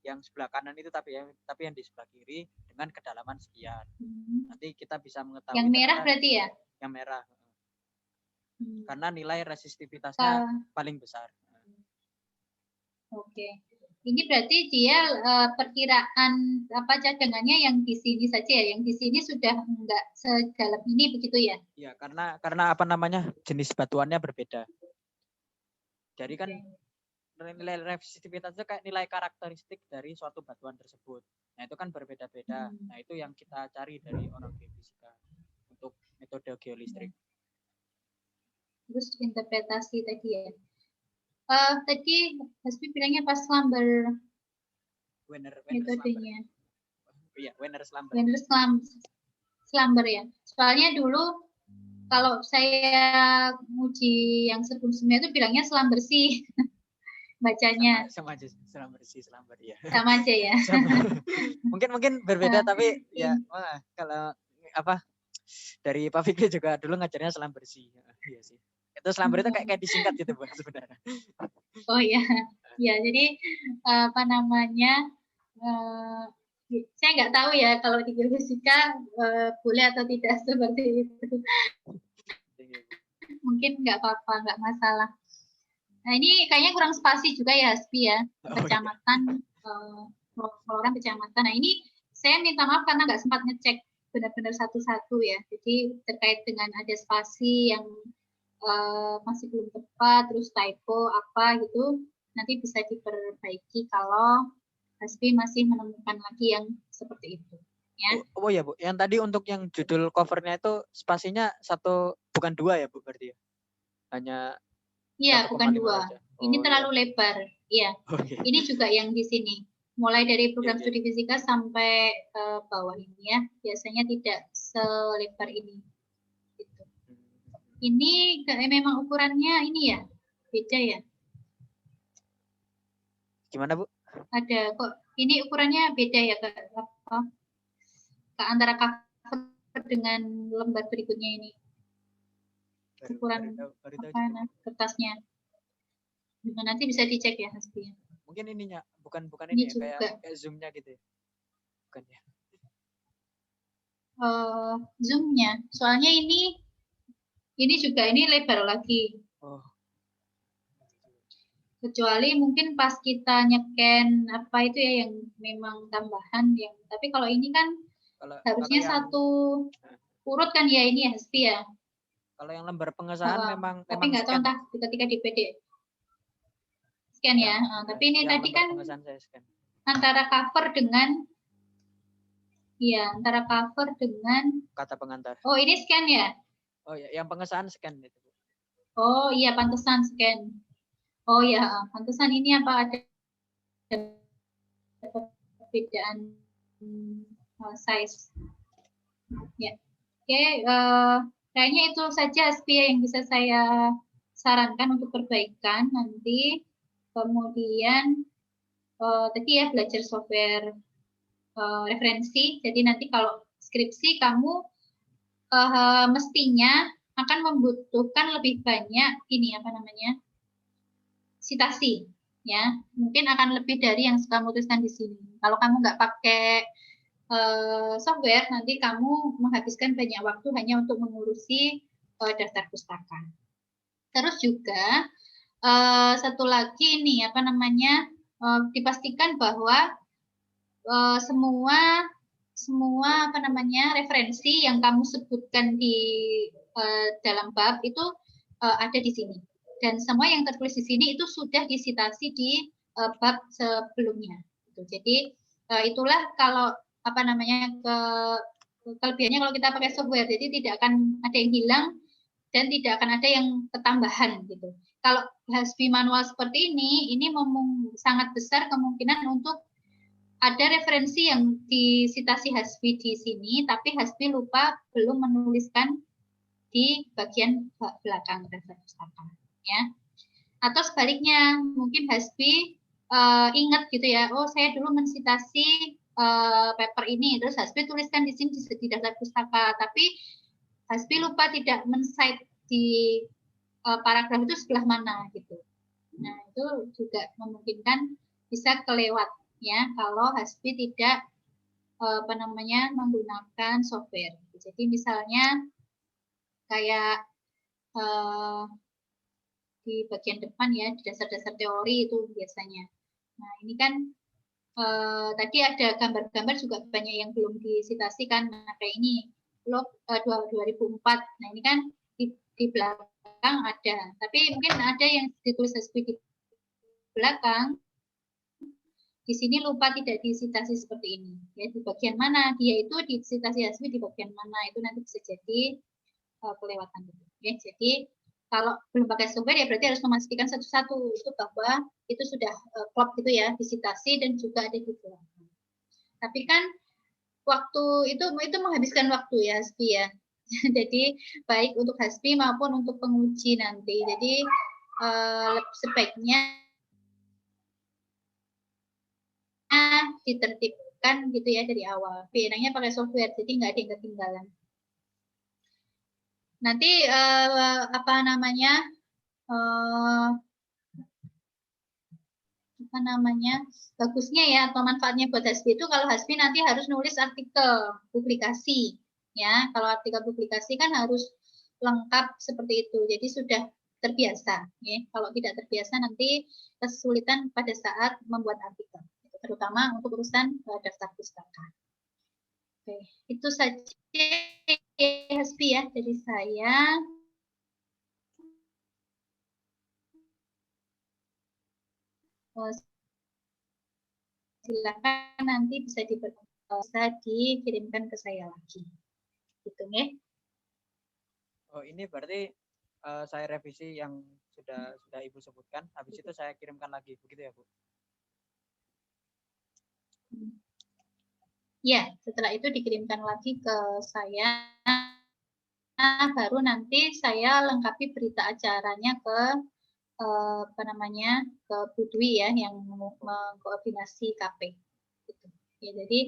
yang sebelah kanan itu tapi yang di sebelah kiri dengan kedalaman sekian. Nanti kita bisa mengetahui yang merah berarti ya? Yang merah. Karena nilai resistivitasnya paling besar. Oke. Ini berarti dia perkiraan cadangannya yang di sini saja ya, yang di sini sudah enggak sedalam ini begitu ya? Iya, karena jenis batuannya berbeda. Jadi kan nilai resistivitas itu kayak nilai karakteristik dari suatu batuan tersebut. Nah, itu kan berbeda-beda. Nah, itu yang kita cari dari orang geofisika untuk metode geolistrik. Terus interpretasi tadi ya. Tadi Hasbi bilangnya pas slumber metodenya. Iya, Wenner slumber. Wenner slumber ya. Soalnya dulu kalau saya uji yang sebelumnya itu bilangnya selam bersih. Bacanya. Sama aja, selam bersih, slumber ya. Sama aja ya. mungkin berbeda tapi ya kalau dari Pak Fikri juga dulu ngajarnya selam bersih. Iya sih. Itu slumber itu kayak disingkat gitu Bu sebenarnya. Oh iya. Ya, jadi saya nggak tahu ya kalau di geofisika boleh atau tidak seperti itu. Mungkin nggak apa-apa, nggak masalah. Nah, ini kayaknya kurang spasi juga ya Hasbi ya, kecamatan, pengelolaan kecamatan. Nah, ini saya minta maaf karena nggak sempat ngecek benar-benar satu-satu ya. Jadi terkait dengan ada spasi yang masih belum tepat, terus typo apa gitu, nanti bisa diperbaiki kalau Hasbi masih menemukan lagi yang seperti itu. Ya. Oh ya Bu, yang tadi untuk yang judul covernya itu spasinya bukan 2 ya Bu berarti ya? Hanya Iya, bukan 2. Ini terlalu lebar. Iya. Ini juga yang di sini. Mulai dari program studi fisika sampai bawah ini ya. Biasanya tidak selebar ini. Gitu. Ini memang ukurannya ini ya, beda ya. Gimana Bu? Ada kok. Ini ukurannya beda ya Kak, antara cover dengan lembar berikutnya ini. Ukuran kertasnya. Nanti bisa dicek ya Hasbi. Mungkin ininya bukan ini ya, kayak zoomnya gitu ya. Bukan ya. Zoomnya. Soalnya ini juga ini lebar lagi. Oh. Kecuali mungkin pas kita nyeken apa itu ya yang memang tambahan yang. Tapi kalau ini kan harusnya satu urut kan ya ini ya Hasbi ya. Kalau yang lembar pengesahan tapi nggak tahu entah ketika di PD scan ya. Tapi ini tadi kan antara cover dengan kata pengantar. Oh, ini scan ya? Oh ya, yang pengesahan scan itu. Oh iya, pantesan scan. Oh ya, pantesan ini apa ada perbedaan size. Ya. Oke, kayaknya itu saja Hasbi yang bisa saya sarankan untuk perbaikan nanti. Kemudian tadi ya belajar software referensi. Jadi nanti kalau skripsi kamu mestinya akan membutuhkan lebih banyak citasi ya. Mungkin akan lebih dari yang kamu tuliskan di sini. Kalau kamu nggak pakai software, nanti kamu menghabiskan banyak waktu hanya untuk mengurusi daftar pustaka. Terus juga satu lagi ini dipastikan bahwa semua referensi yang kamu sebutkan di dalam bab itu ada di sini, dan semua yang tertulis di sini itu sudah disitasi di bab sebelumnya. Jadi itulah kalau kelebihannya kalau kita pakai software, jadi tidak akan ada yang hilang dan tidak akan ada yang ketambahan gitu. Kalau Hasbi manual seperti ini sangat besar kemungkinan untuk ada referensi yang disitasi Hasbi di sini, tapi Hasbi lupa belum menuliskan di bagian belakang daftar pustaka, ya. Atau sebaliknya, mungkin Hasbi ingat gitu ya, oh saya dulu mensitasi paper ini, terus Hasbi tuliskan di sini di daftar pustaka, tapi Hasbi lupa tidak men-cite di paragraf itu sebelah mana gitu. Nah itu juga memungkinkan bisa kelewat ya kalau Hasbi tidak menggunakan software. Jadi misalnya kayak di bagian depan ya, di dasar-dasar teori itu biasanya. Nah ini kan tadi ada gambar-gambar juga banyak yang belum disitasi kan, nah, kayak ini blog 2004. Nah ini kan di belakang ada, tapi mungkin ada yang ditulis di belakang. Di sini lupa tidak disitasi seperti ini. Ya, di bagian mana dia itu disitasi Hasbi di bagian mana itu nanti bisa jadi kelewatan. Ya, jadi kalau belum pakai software ya berarti harus memastikan satu-satu itu bahwa itu sudah klop gitu ya, disitasi dan juga ada di belakang. Tapi kan waktu itu menghabiskan waktu ya Hasbi ya. Jadi baik untuk Hasbi maupun untuk penguji nanti. Jadi sebaiknya ditertibkan gitu ya dari awal. Enaknya pakai software, jadi nggak ada yang ketinggalan. Nanti bagusnya ya atau manfaatnya buat Hasbi itu kalau Hasbi nanti harus nulis artikel publikasi ya. Kalau artikel publikasi kan harus lengkap seperti itu. Jadi sudah terbiasa ya. Kalau tidak terbiasa nanti kesulitan pada saat membuat artikel, terutama untuk urusan daftar pustaka. Oke, itu saja Hasbi ya dari saya. Silakan nanti bisa dikirimkan ke saya lagi. Gitu ya. Oh, ini berarti saya revisi yang sudah Ibu sebutkan, habis itu saya kirimkan lagi, begitu ya Bu? Ya, setelah itu dikirimkan lagi ke saya, baru nanti saya lengkapi berita acaranya ke ke Bu Dwi ya yang mengkoordinasi KP. Gitu. Ya, jadi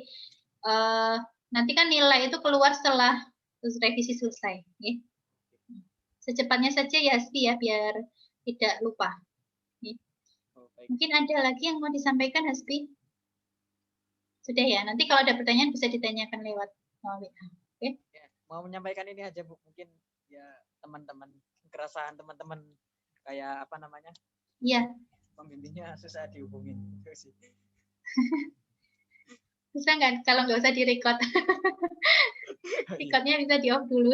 nanti kan nilai itu keluar setelah revisi selesai. Ya. Secepatnya saja ya Hasbi ya biar tidak lupa. Ya. Mungkin ada lagi yang mau disampaikan Hasbi? Sudah ya, nanti kalau ada pertanyaan bisa ditanyakan lewat WA. Oke? Ya, mau menyampaikan ini aja Bu, mungkin ya teman-teman, keresahan teman-teman kayak apa namanya? Iya. Pembimbingnya susah dihubungin. Susah nggak kalau nggak usah direcord? Recordnya bisa di off dulu.